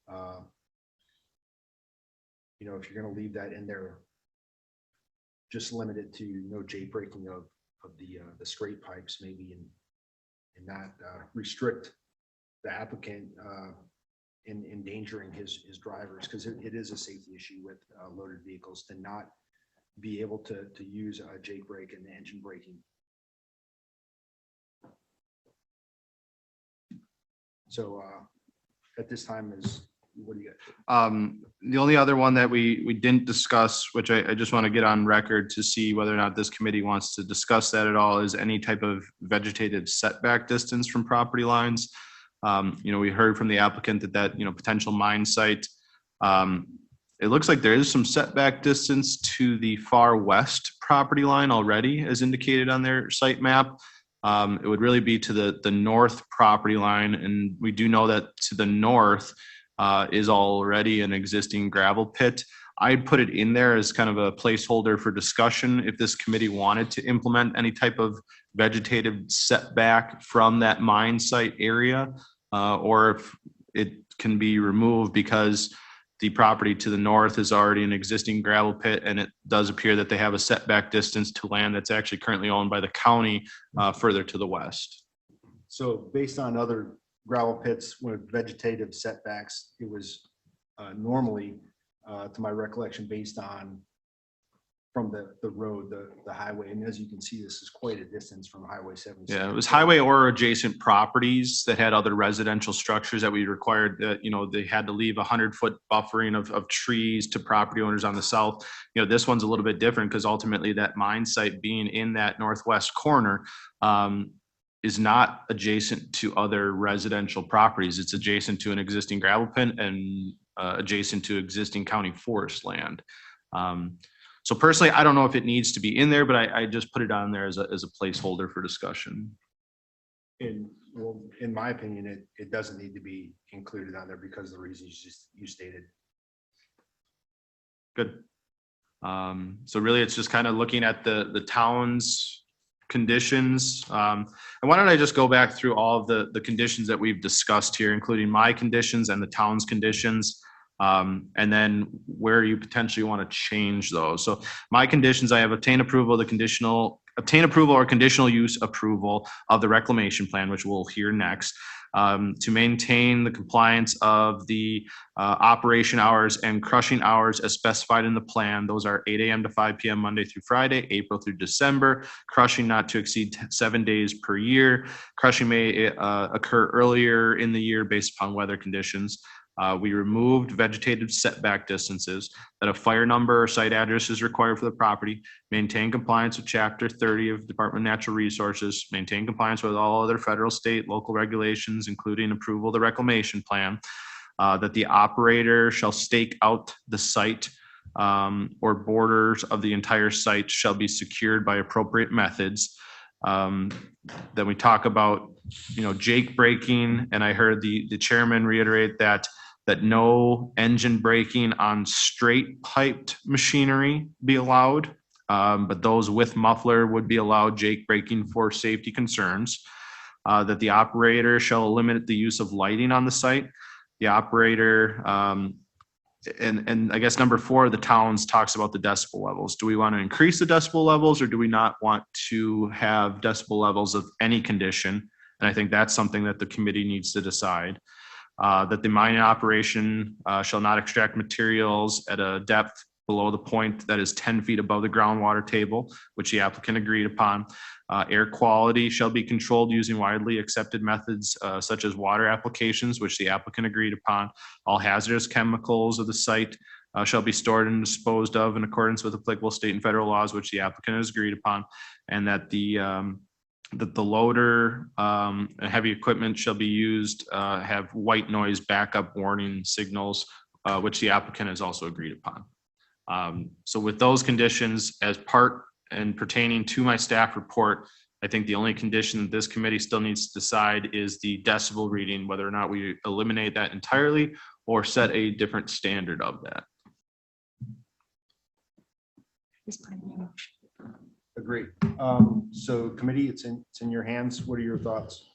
if you're going to leave that in there, just limit it to no J braking of the straight pipes maybe, and not restrict the applicant in endangering his drivers, because it is a safety issue with loaded vehicles to not be able to use a Jake brake and engine braking. So at this time what do you got? The only other one that we didn't discuss, which I just want to get on record to see whether or not this committee wants to discuss that at all, is any type of vegetated setback distance from property lines. We heard from the applicant that potential mine site, it looks like there is some setback distance to the far west property line already, as indicated on their site map. It would really be to the north property line, and we do know that to the north is already an existing gravel pit. I'd put it in there as kind of a placeholder for discussion if this committee wanted to implement any type of vegetative setback from that mine site area, or if it can be removed because the property to the north is already an existing gravel pit, and it does appear that they have a setback distance to land that's actually currently owned by the county further to the west. So based on other gravel pits with vegetative setbacks, it was normally, to my recollection, based on from the road, the highway. And as you can see, this is quite a distance from Highway 77. Yeah, it was highway or adjacent properties that had other residential structures that we required that, they had to leave 100-foot buffering of trees to property owners on the south. This one's a little bit different because ultimately that mine site being in that northwest corner is not adjacent to other residential properties. It's adjacent to an existing gravel pit and adjacent to existing county forest land. So personally, I don't know if it needs to be in there, but I just put it on there as a placeholder for discussion. In my opinion, it doesn't need to be included on there because of the reasons you stated. Good. So really, it's just kind of looking at the town's conditions. And why don't I just go back through all of the conditions that we've discussed here, including my conditions and the town's conditions. And then where you potentially want to change those. So my conditions, I have obtain approval or conditional use approval of the reclamation plan, which we'll hear next, to maintain the compliance of the operation hours and crushing hours as specified in the plan. Those are 8 a.m. to 5 p.m. Monday through Friday, April through December. Crushing not to exceed 7 days per year. Crushing may occur earlier in the year based upon weather conditions. We removed vegetative setback distances, that a fire number or site address is required for the property, maintain compliance with Chapter 30 of Department of Natural Resources, maintain compliance with all other federal, state, local regulations, including approval of the reclamation plan, that the operator shall stake out the site or borders of the entire site shall be secured by appropriate methods. Then we talk about, Jake braking, and I heard the chairman reiterate that no engine braking on straight piped machinery be allowed, but those with muffler would be allowed Jake braking for safety concerns. That the operator shall limit the use of lighting on the site. The operator and I guess number 4, the towns talks about the decibel levels. Do we want to increase the decibel levels or do we not want to have decibel levels of any condition? And I think that's something that the committee needs to decide. That the mining operation shall not extract materials at a depth below the point that is 10 feet above the groundwater table, which the applicant agreed upon. Air quality shall be controlled using widely accepted methods such as water applications, which the applicant agreed upon. All hazardous chemicals of the site shall be stored and disposed of in accordance with applicable state and federal laws, which the applicant has agreed upon. And that the loader and heavy equipment shall be used, have white noise backup warning signals, which the applicant has also agreed upon. So with those conditions as part and pertaining to my staff report, I think the only condition that this committee still needs to decide is the decibel reading, whether or not we eliminate that entirely or set a different standard of that. Agreed. So committee, it's in your hands. What are your thoughts?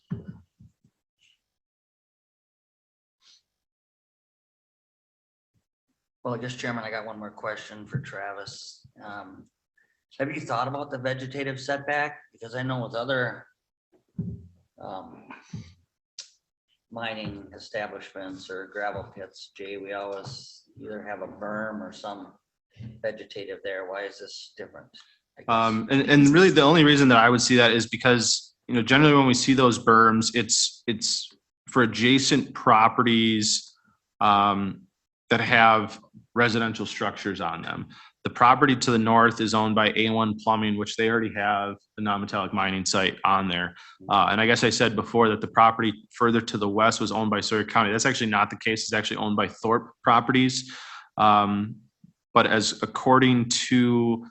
Well, I guess, Chairman, I got one more question for Travis. Have you thought about the vegetative setback? Because I know with other mining establishments or gravel pits, Jay, we always either have a berm or some vegetative there. Why is this different? And really the only reason that I would see that is because, generally when we see those berms, it's for adjacent properties that have residential structures on them. The property to the north is owned by A1 Plumbing, which they already have the non-metallic mining site on there. And I guess I said before that the property further to the west was owned by Sawyer County. That's actually not the case. It's actually owned by Thorpe Properties. But as according to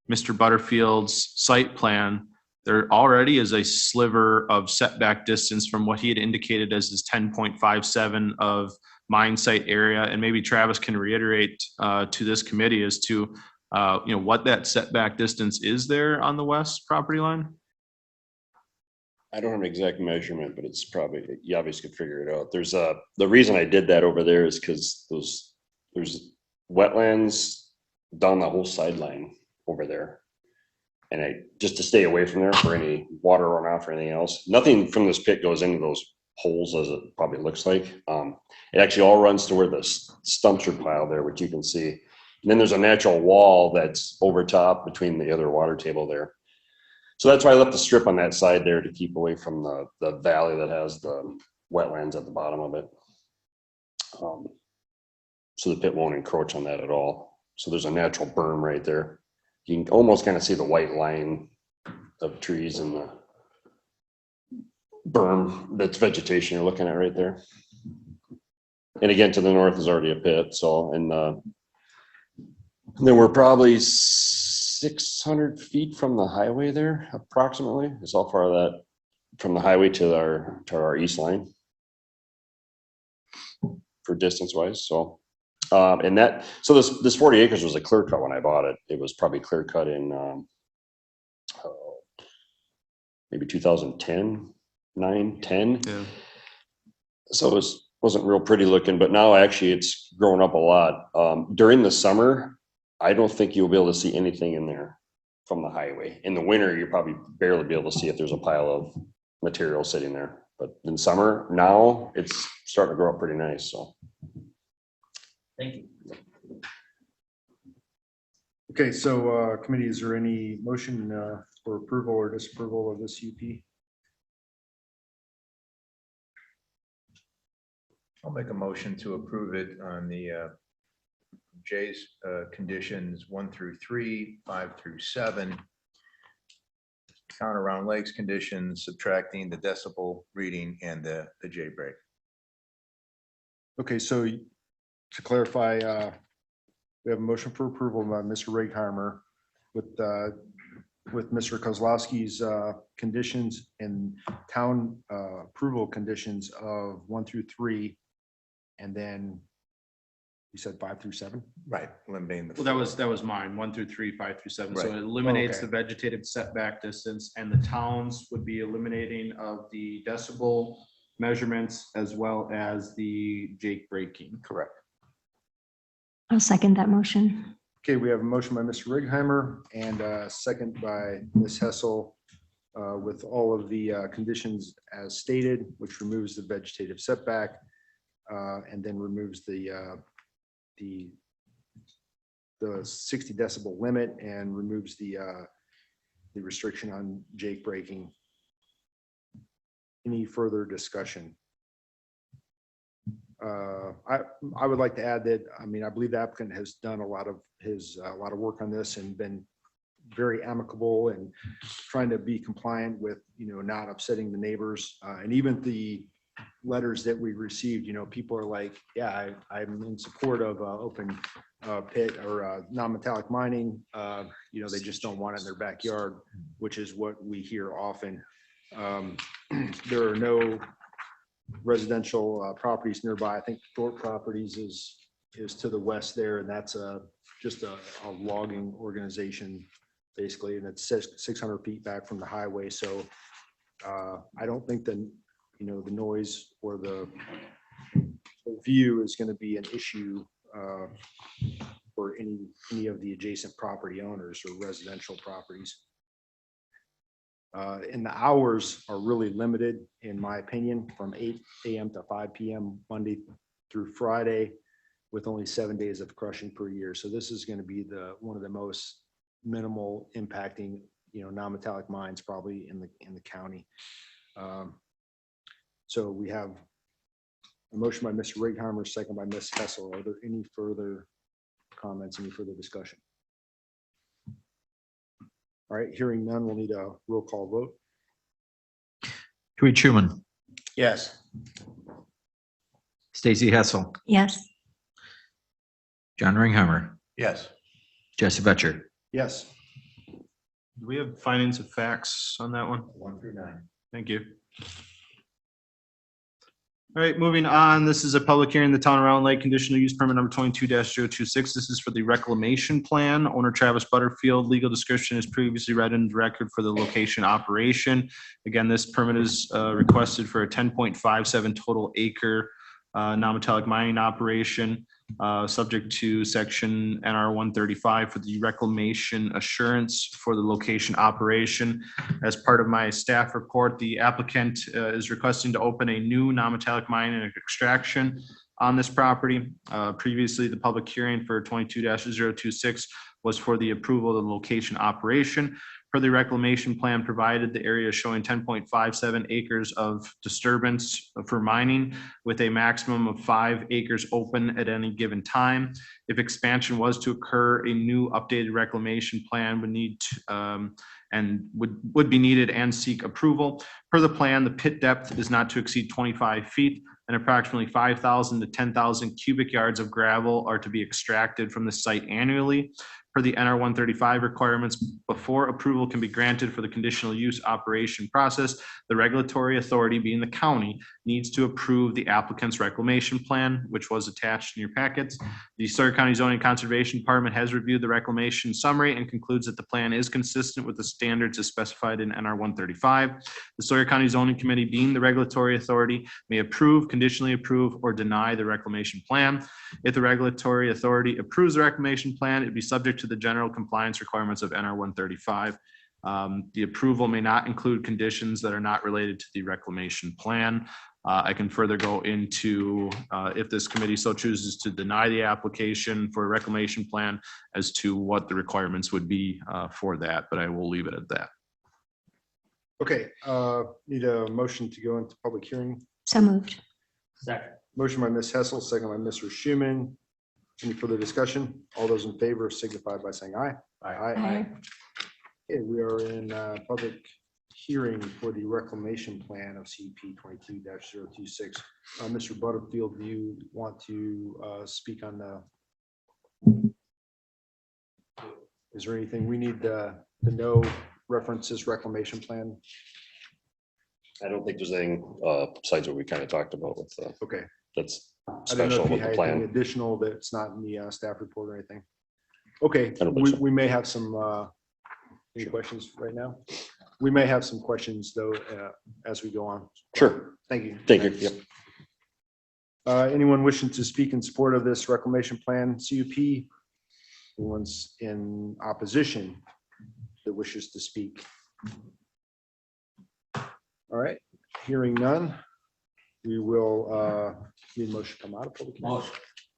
Mr. Butterfield's site plan, there already is a sliver of setback distance from what he had indicated as his 10.57 of mine site area. And maybe Travis can reiterate to this committee as to what that setback distance is there on the west property line. I don't have an exact measurement, but it's probably, you obviously could figure it out. There's the reason I did that over there is because there's wetlands down the whole sideline over there. And just to stay away from there for any water runoff or anything else. Nothing from this pit goes into those holes as it probably looks like. It actually all runs to where the stumps are piled there, which you can see. And then there's a natural wall that's over top between the other water table there. So that's why I left the strip on that side there to keep away from the valley that has the wetlands at the bottom of it. So the pit won't encroach on that at all. So there's a natural berm right there. You can almost kind of see the white line of trees and the berm, that's vegetation you're looking at right there. And again, to the north is already a pit. So, and then we're probably 600 feet from the highway there, approximately. Is how far that from the highway to our east line for distance wise. So, and that, so this 40 acres was a clear cut when I bought it. It was probably clear cut in maybe 2010, 9, 10. Yeah. So it wasn't real pretty looking, but now actually it's grown up a lot. During the summer, I don't think you'll be able to see anything in there from the highway. In the winter, you'll probably barely be able to see if there's a pile of material sitting there. But in summer, now it's starting to grow up pretty nice, so. Thank you. Okay, so committee, is there any motion for approval or disapproval of this UP? I'll make a motion to approve it on the J's conditions 1 through 3, 5 through 7. Count around lakes conditions, subtracting the decibel reading and the J break. Okay, so to clarify, we have a motion for approval by Mr. Reichheimer with Mr. Kozlowski's conditions and town approval conditions of 1 through 3. And then you said 5 through 7? Right. Eliminating the. Well, that was mine, 1 through 3, 5 through 7. So Right. it eliminates Okay. the vegetative setback distance, and the towns would be eliminating of the decibel measurements as well as the Jake breaking. Correct. I'll second that motion. Okay, we have a motion by Mr. Righeimer and a second by Ms. Hessel with all of the conditions as stated, which removes the vegetative setback and then removes the 60 decibel limit and removes the restriction on Jake braking. Any further discussion? I would like to add that, I mean, I believe the applicant has done a lot of work on this and been very amicable and trying to be compliant with, not upsetting the neighbors. And even the letters that we received, people are like, yeah, I'm in support of open pit or non-metallic mining. They just don't want it in their backyard, which is what we hear often. There are no residential properties nearby. I think Thorpe Properties is to the west there, and that's just a logging organization basically, and it's 600 feet back from the highway. So I don't think that the noise or the view is going to be an issue for any of the adjacent property owners or residential properties. And the hours are really limited, in my opinion, from 8 a.m. to 5 p.m. Monday through Friday, with only 7 days of crushing per year. So this is going to be one of the most minimal impacting, non-metallic mines probably in the county. So we have a motion by Mr. Righeimer, second by Ms. Hessel. Are there any further comments, any further discussion? All right, hearing none, we'll need a roll call vote. Huey Truman, Yes. Stacy Hessel, Yes. John Ringheimer, Yes. Jesse Butcher. Yes. Do we have findings of facts on that one? 1 through 9. Thank you. All right, moving on. This is a public hearing, the Town of Round Lake conditional use permit number 22-026. This is for the reclamation plan. Owner Travis Butterfield. Legal description is previously read into record for the location operation. Again, this permit is requested for a 10.57 total acre non-metallic mining operation, subject to section NR 135 for the reclamation assurance for the location operation. As part of my staff report, the applicant is requesting to open a new non-metallic mine and extraction on this property. Previously, the public hearing for 22-026 was for the approval of the location operation. Per the reclamation plan provided, the area is showing 10.57 acres of disturbance for mining with a maximum of 5 acres open at any given time. If expansion was to occur, a new updated reclamation plan would need would be needed and seek approval. Per the plan, the pit depth is not to exceed 25 feet and approximately 5,000 to 10,000 cubic yards of gravel are to be extracted from the site annually. Per the NR 135 requirements, before approval can be granted for the conditional use operation process, the regulatory authority, being the county, needs to approve the applicant's reclamation plan, which was attached in your packets. The Sawyer County Zoning Conservation Department has reviewed the reclamation summary and concludes that the plan is consistent with the standards as specified in NR 135. The Sawyer County Zoning Committee, being the regulatory authority, may approve, conditionally approve, or deny the reclamation plan. If the regulatory authority approves the reclamation plan, it'd be subject to the general compliance requirements of NR 135. The approval may not include conditions that are not related to the reclamation plan. I can further go into if this committee so chooses to deny the application for a reclamation plan as to what the requirements would be for that, but I will leave it at that. Okay, need a motion to go into public hearing. So moved. Second. Motion by Ms. Hessel, second by Mr. Schuman. Any further discussion? All those in favor signify by saying aye. Aye. Okay, we are in public hearing for the reclamation plan of CP 22-026. Mr. Butterfield, do you want to speak on is there anything we need to know reference this reclamation plan? I don't think there's anything besides what we kind of talked about with Okay. that's I don't know special if you with the had anything plan. additional that's not in the staff report or anything. Okay, I don't think so. we may have some any questions right now. We may have some questions though as we go on. Sure. Thank you. Thank you. Yep. Anyone wishing to speak in support of this reclamation plan, CUP? Anyone's in opposition that wishes to speak? All right, hearing none, we will need a motion to come out of public hearing.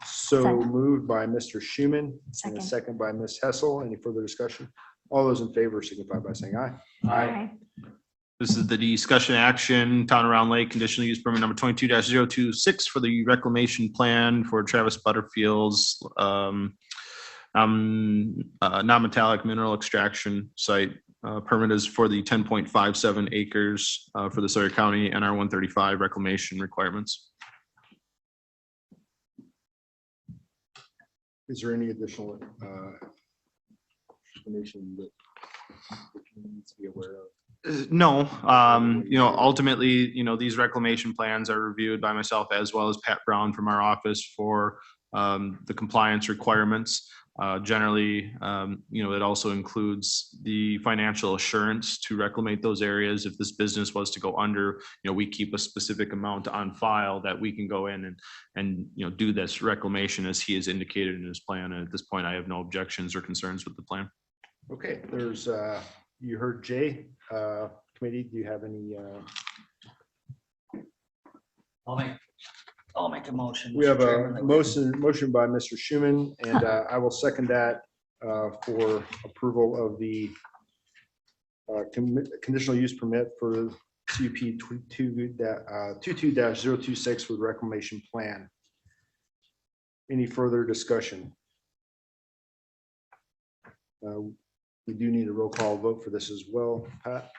So Second. moved by Mr. Schuman and a Second. second by Ms. Hessel. Any further discussion? All those in favor signify by saying aye. Aye. This is the discussion action, Town of Round Lake, conditional use permit number 22-026 for the reclamation plan for Travis Butterfield's non-metallic mineral extraction site. Permit is for the 10.57 acres for the Sawyer County NR 135 reclamation requirements. Is there any additional information that the community needs to be aware of? No, ultimately, these reclamation plans are reviewed by myself as well as Pat Brown from our office for the compliance requirements. Generally, it also includes the financial assurance to reclamate those areas. If this business was to go under, we keep a specific amount on file that we can go in and do this reclamation as he has indicated in his plan. And at this point, I have no objections or concerns with the plan. Okay, there's, you heard Jay, committee, do you have any? I'll make a motion. We Mr. have Chairman, a that we- motion by Mr. Schuman, and I will second that for approval of the conditional use permit for CUP 22-026 with reclamation plan. Any further discussion? We do need a roll call vote for this as well. Pat?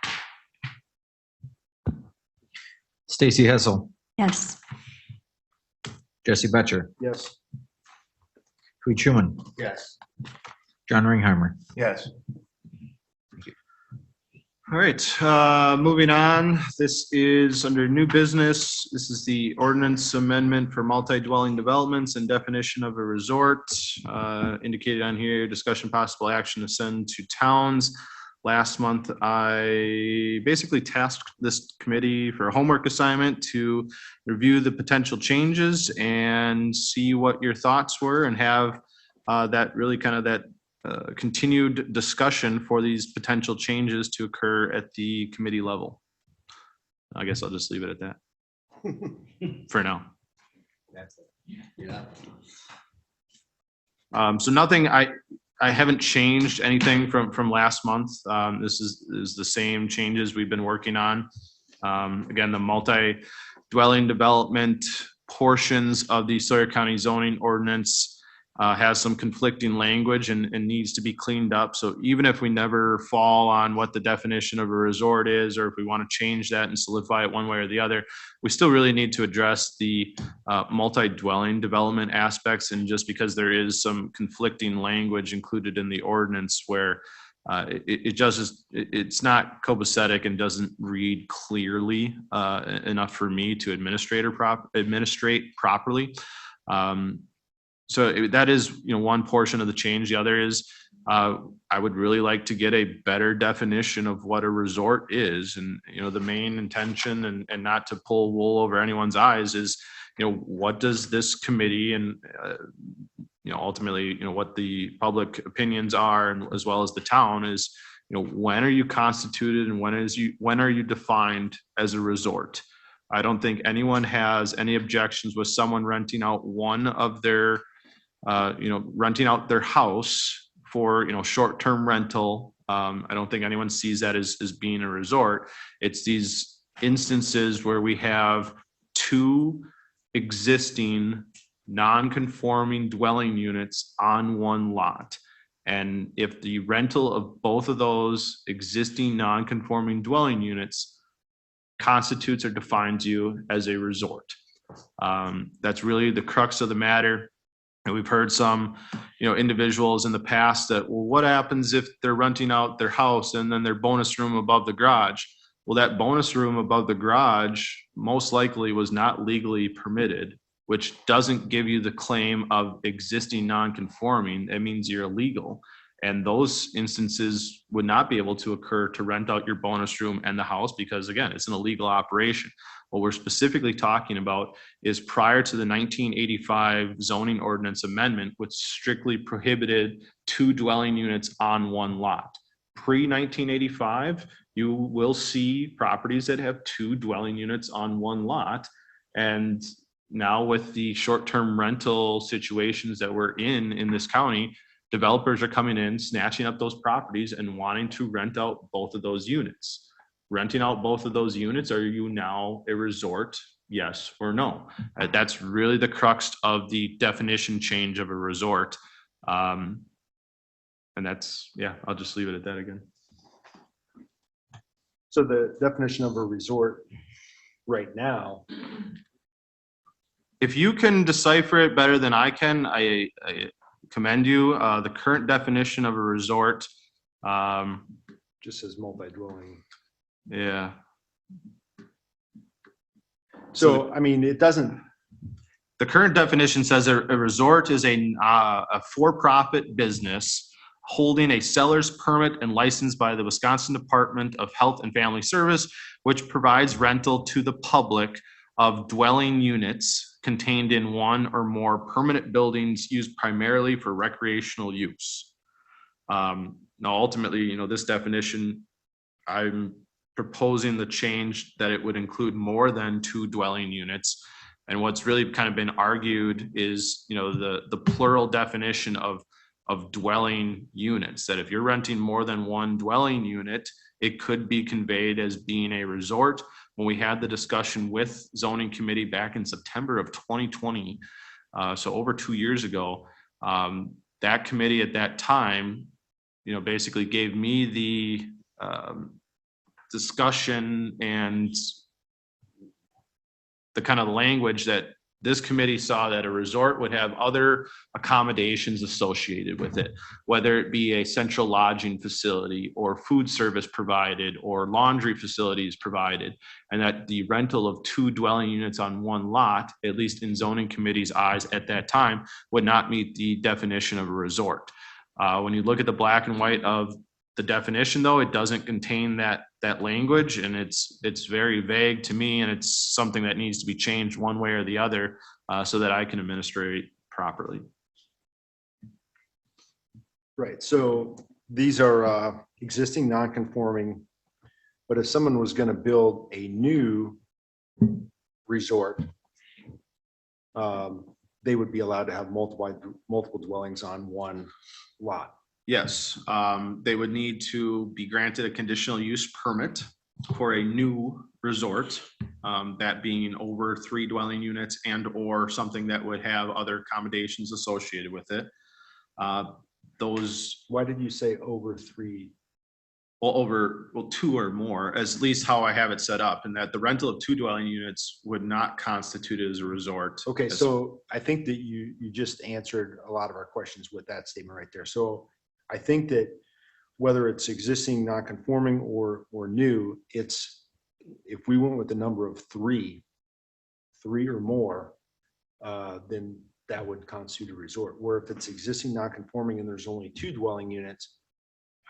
Stacy Hessel, Yes. Jesse Betcher, Yes. Hui Schuman, Yes. John Ringheimer. Yes. All right, moving on. This is under new business. This is the ordinance amendment for multi-dwelling developments and definition of a resort. Indicated on here, discussion possible action to send to towns. Last month, I basically tasked this committee for a homework assignment to review the potential changes and see what your thoughts were and have that really kind of that continued discussion for these potential changes to occur at the committee level. I guess I'll just leave it at that for now. So nothing, I haven't changed anything from last month. This is the same changes we've been working on. Again, the multi-dwelling development portions of the Sawyer County zoning ordinance has some conflicting language and needs to be cleaned up. So even if we never fall on what the definition of a resort is, or if we want to change that and solidify it one way or the other, we still really need to address the multi-dwelling development aspects. And just because there is some conflicting language included in the ordinance where it's not copacetic and doesn't read clearly enough for me to administrate properly. So that is, one portion of the change. The other is, I would really like to get a better definition of what a resort is. And, the main intention and not to pull wool over anyone's eyes is, what does this committee and, ultimately, what the public opinions are, and as well as the town is, when are you constituted and when are you defined as a resort? I don't think anyone has any objections with someone renting out one of their renting out their house for, short-term rental. I don't think anyone sees that as being a resort. It's these instances where we have two existing non-conforming dwelling units on one lot. And if the rental of both of those existing non-conforming dwelling units constitutes or defines you as a resort, that's really the crux of the matter. And we've heard some, individuals in the past that, well, what happens if they're renting out their house and then their bonus room above the garage? Well, that bonus room above the garage most likely was not legally permitted, which doesn't give you the claim of existing non-conforming. It means you're illegal. And those instances would not be able to occur to rent out your bonus room and the house because, again, it's an illegal operation. What we're specifically talking about is prior to the 1985 zoning ordinance amendment, which strictly prohibited 2 dwelling units on one lot. Pre-1985, you will see properties that have 2 dwelling units on one lot. And now with the short-term rental situations that we're in this county, developers are coming in, snatching up those properties and wanting to rent out both of those units. Renting out both of those units, are you now a resort? Yes or no? That's really the crux of the definition change of a resort. And that's, yeah, I'll just leave it at that again. So the definition of a resort right now, If you can decipher it better than I can, I commend you. The current definition of a resort, just says multi-dwelling. yeah. So, I mean, it doesn't, The current definition says a resort is a for-profit business holding a seller's permit and licensed by the Wisconsin Department of Health and Family Service, which provides rental to the public of dwelling units contained in one or more permanent buildings used primarily for recreational use. Now, ultimately, this definition, I'm proposing the change that it would include more than 2 dwelling units. And what's really kind of been argued is, the plural definition of dwelling units, that if you're renting more than 1 dwelling unit, it could be conveyed as being a resort. When we had the discussion with zoning committee back in September of 2020, so over 2 years ago, that committee at that time, basically gave me the discussion and the kind of language that this committee saw that a resort would have other accommodations associated with it, whether it be a central lodging facility or food service provided or laundry facilities provided, and that the rental of 2 dwelling units on one lot, at least in zoning committee's eyes at that time, would not meet the definition of a resort. When you look at the black and white of the definition, though, it doesn't contain that language, and it's very vague to me, and it's something that needs to be changed one way or the other so that I can administrate properly. right, so these are existing non-conforming, but if someone was going to build a new resort, they would be allowed to have multiple dwellings on one lot. Yes, they would need to be granted a conditional use permit for a new resort, that being over 3 dwelling units and or something that would have other accommodations associated with it. Why did you say over 3? Well, 2 or more, as at least how I have it set up, and that the rental of 2 dwelling units would not constitute as a resort. Okay, so I think that you just answered a lot of our questions with that statement right there. So I think that whether it's existing non-conforming or new, if we went with the number of 3 or more, then that would constitute a resort. Where if it's existing non-conforming and there's only 2 dwelling units,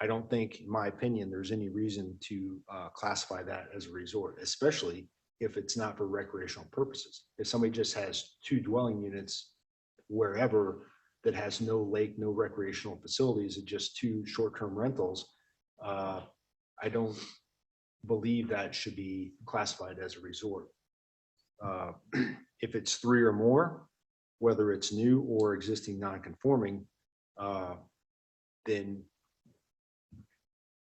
I don't think, in my opinion, there's any reason to classify that as a resort, especially if it's not for recreational purposes. If somebody just has 2 dwelling units wherever that has no lake, no recreational facilities, and just 2 short-term rentals, I don't believe that should be classified as a resort. If it's 3 or more, whether it's new or existing non-conforming, then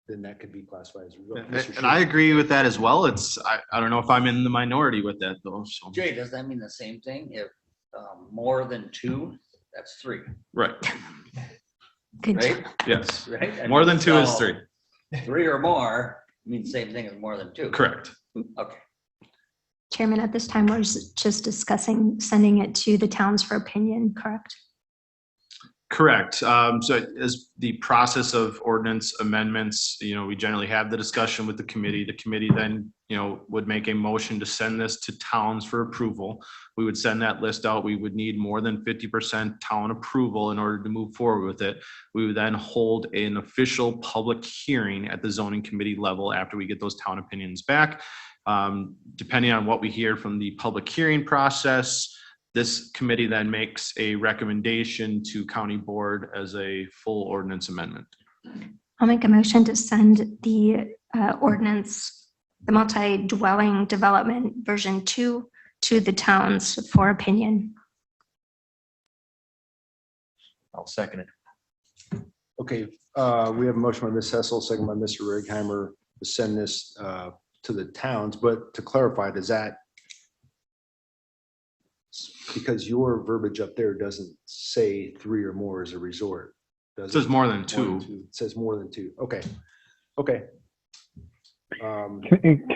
that could be classified as a resort. And I agree with that as well. I don't know if I'm in the minority with that though. So. Jay, does that mean the same thing? If more than 2, that's 3, Right. Good job. right? Yes. Right? I More mean, than 2 is so 3. 3 or more means same thing as more than 2. Correct. Okay. Chairman, at this time, we're just discussing sending it to the towns for opinion, correct? Correct. So as the process of ordinance amendments, we generally have the discussion with the committee. The committee then, would make a motion to send this to towns for approval. We would send that list out. We would need more than 50% town approval in order to move forward with it. We would then hold an official public hearing at the zoning committee level after we get those town opinions back. Depending on what we hear from the public hearing process, this committee then makes a recommendation to county board as a full ordinance amendment. I'll make a motion to send the ordinance, the multi-dwelling development version 2 to the towns for opinion. I'll second it. Okay, we have a motion by Ms. Hessel, second by Mr. Righeimer to send this to the towns, but to clarify, does that, because your verbiage up there doesn't say 3 or more as a resort. It says more than 2. It says more than 2. Okay. Okay. Can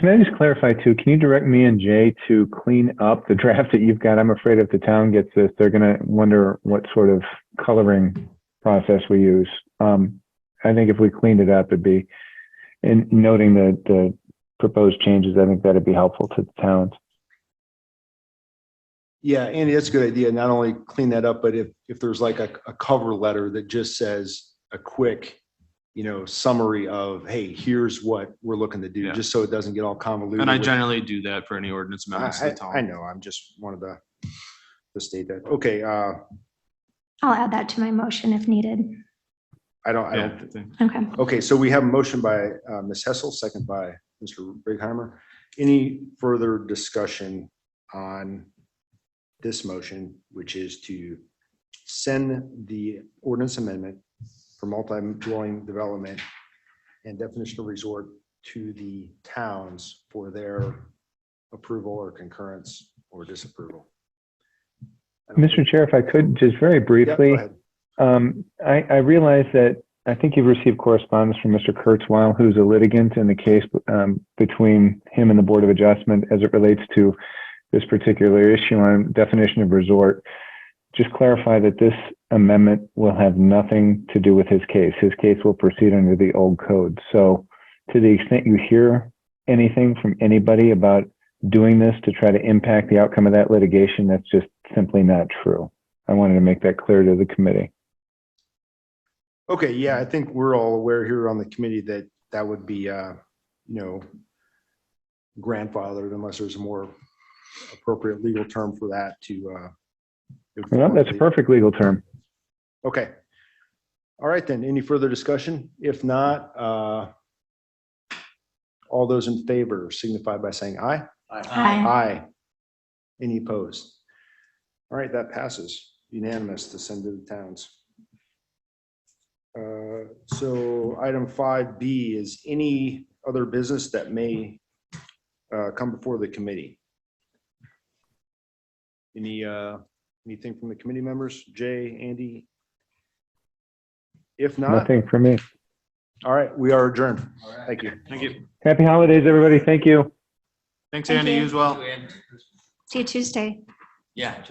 I just clarify too? Can you direct me and Jay to clean up the draft that you've got? I'm afraid if the town gets this, they're going to wonder what sort of coloring process we use. I think if we cleaned it up, it'd be, in noting the proposed changes, I think that'd be helpful to the towns. Yeah, Andy, that's a good idea. Not only clean that up, but if there's like a cover letter that just says a quick, summary of, hey, here's what we're looking to do, Yeah. just so it doesn't get all convoluted. And I with- generally do that for any ordinance amendments to the town. I know, I'm just wanted to state that. Okay, I'll add that to my motion if needed. I don't, Okay. okay, so we have a motion by Ms. Hessel, second by Mr. Righeimer. Any further discussion on this motion, which is to send the ordinance amendment for multi-dwelling development and definition of resort to the towns for their approval or concurrence or disapproval? Mr. Chair, if I could, just very Yeah, go briefly, ahead. I realize that I think you've received correspondence from Mr. Kurzweil, who's a litigant in the case between him and the Board of Adjustment as it relates to this particular issue on definition of resort. Just clarify that this amendment will have nothing to do with his case. His case will proceed under the old code. So to the extent you hear anything from anybody about doing this to try to impact the outcome of that litigation, that's just simply not true. I wanted to make that clear to the committee. Okay, yeah, I think we're all aware here on the committee that that would be, grandfathered unless there's a more appropriate legal term for that to. Well, that's a perfect legal term. Okay. All right, then. Any further discussion? If not, all those in favor signify by saying aye. Aye. Aye. Any opposed? All right, that passes unanimous to send to the towns. So item 5B is any other business that may come before the committee. Anything from the committee members? Jay, Andy? If not, Nothing for me. all right, we are adjourned. Thank you. Thank you. Happy holidays, everybody. Thank you. Thanks, Thank Andy, you. you as well. See you Tuesday. Yeah.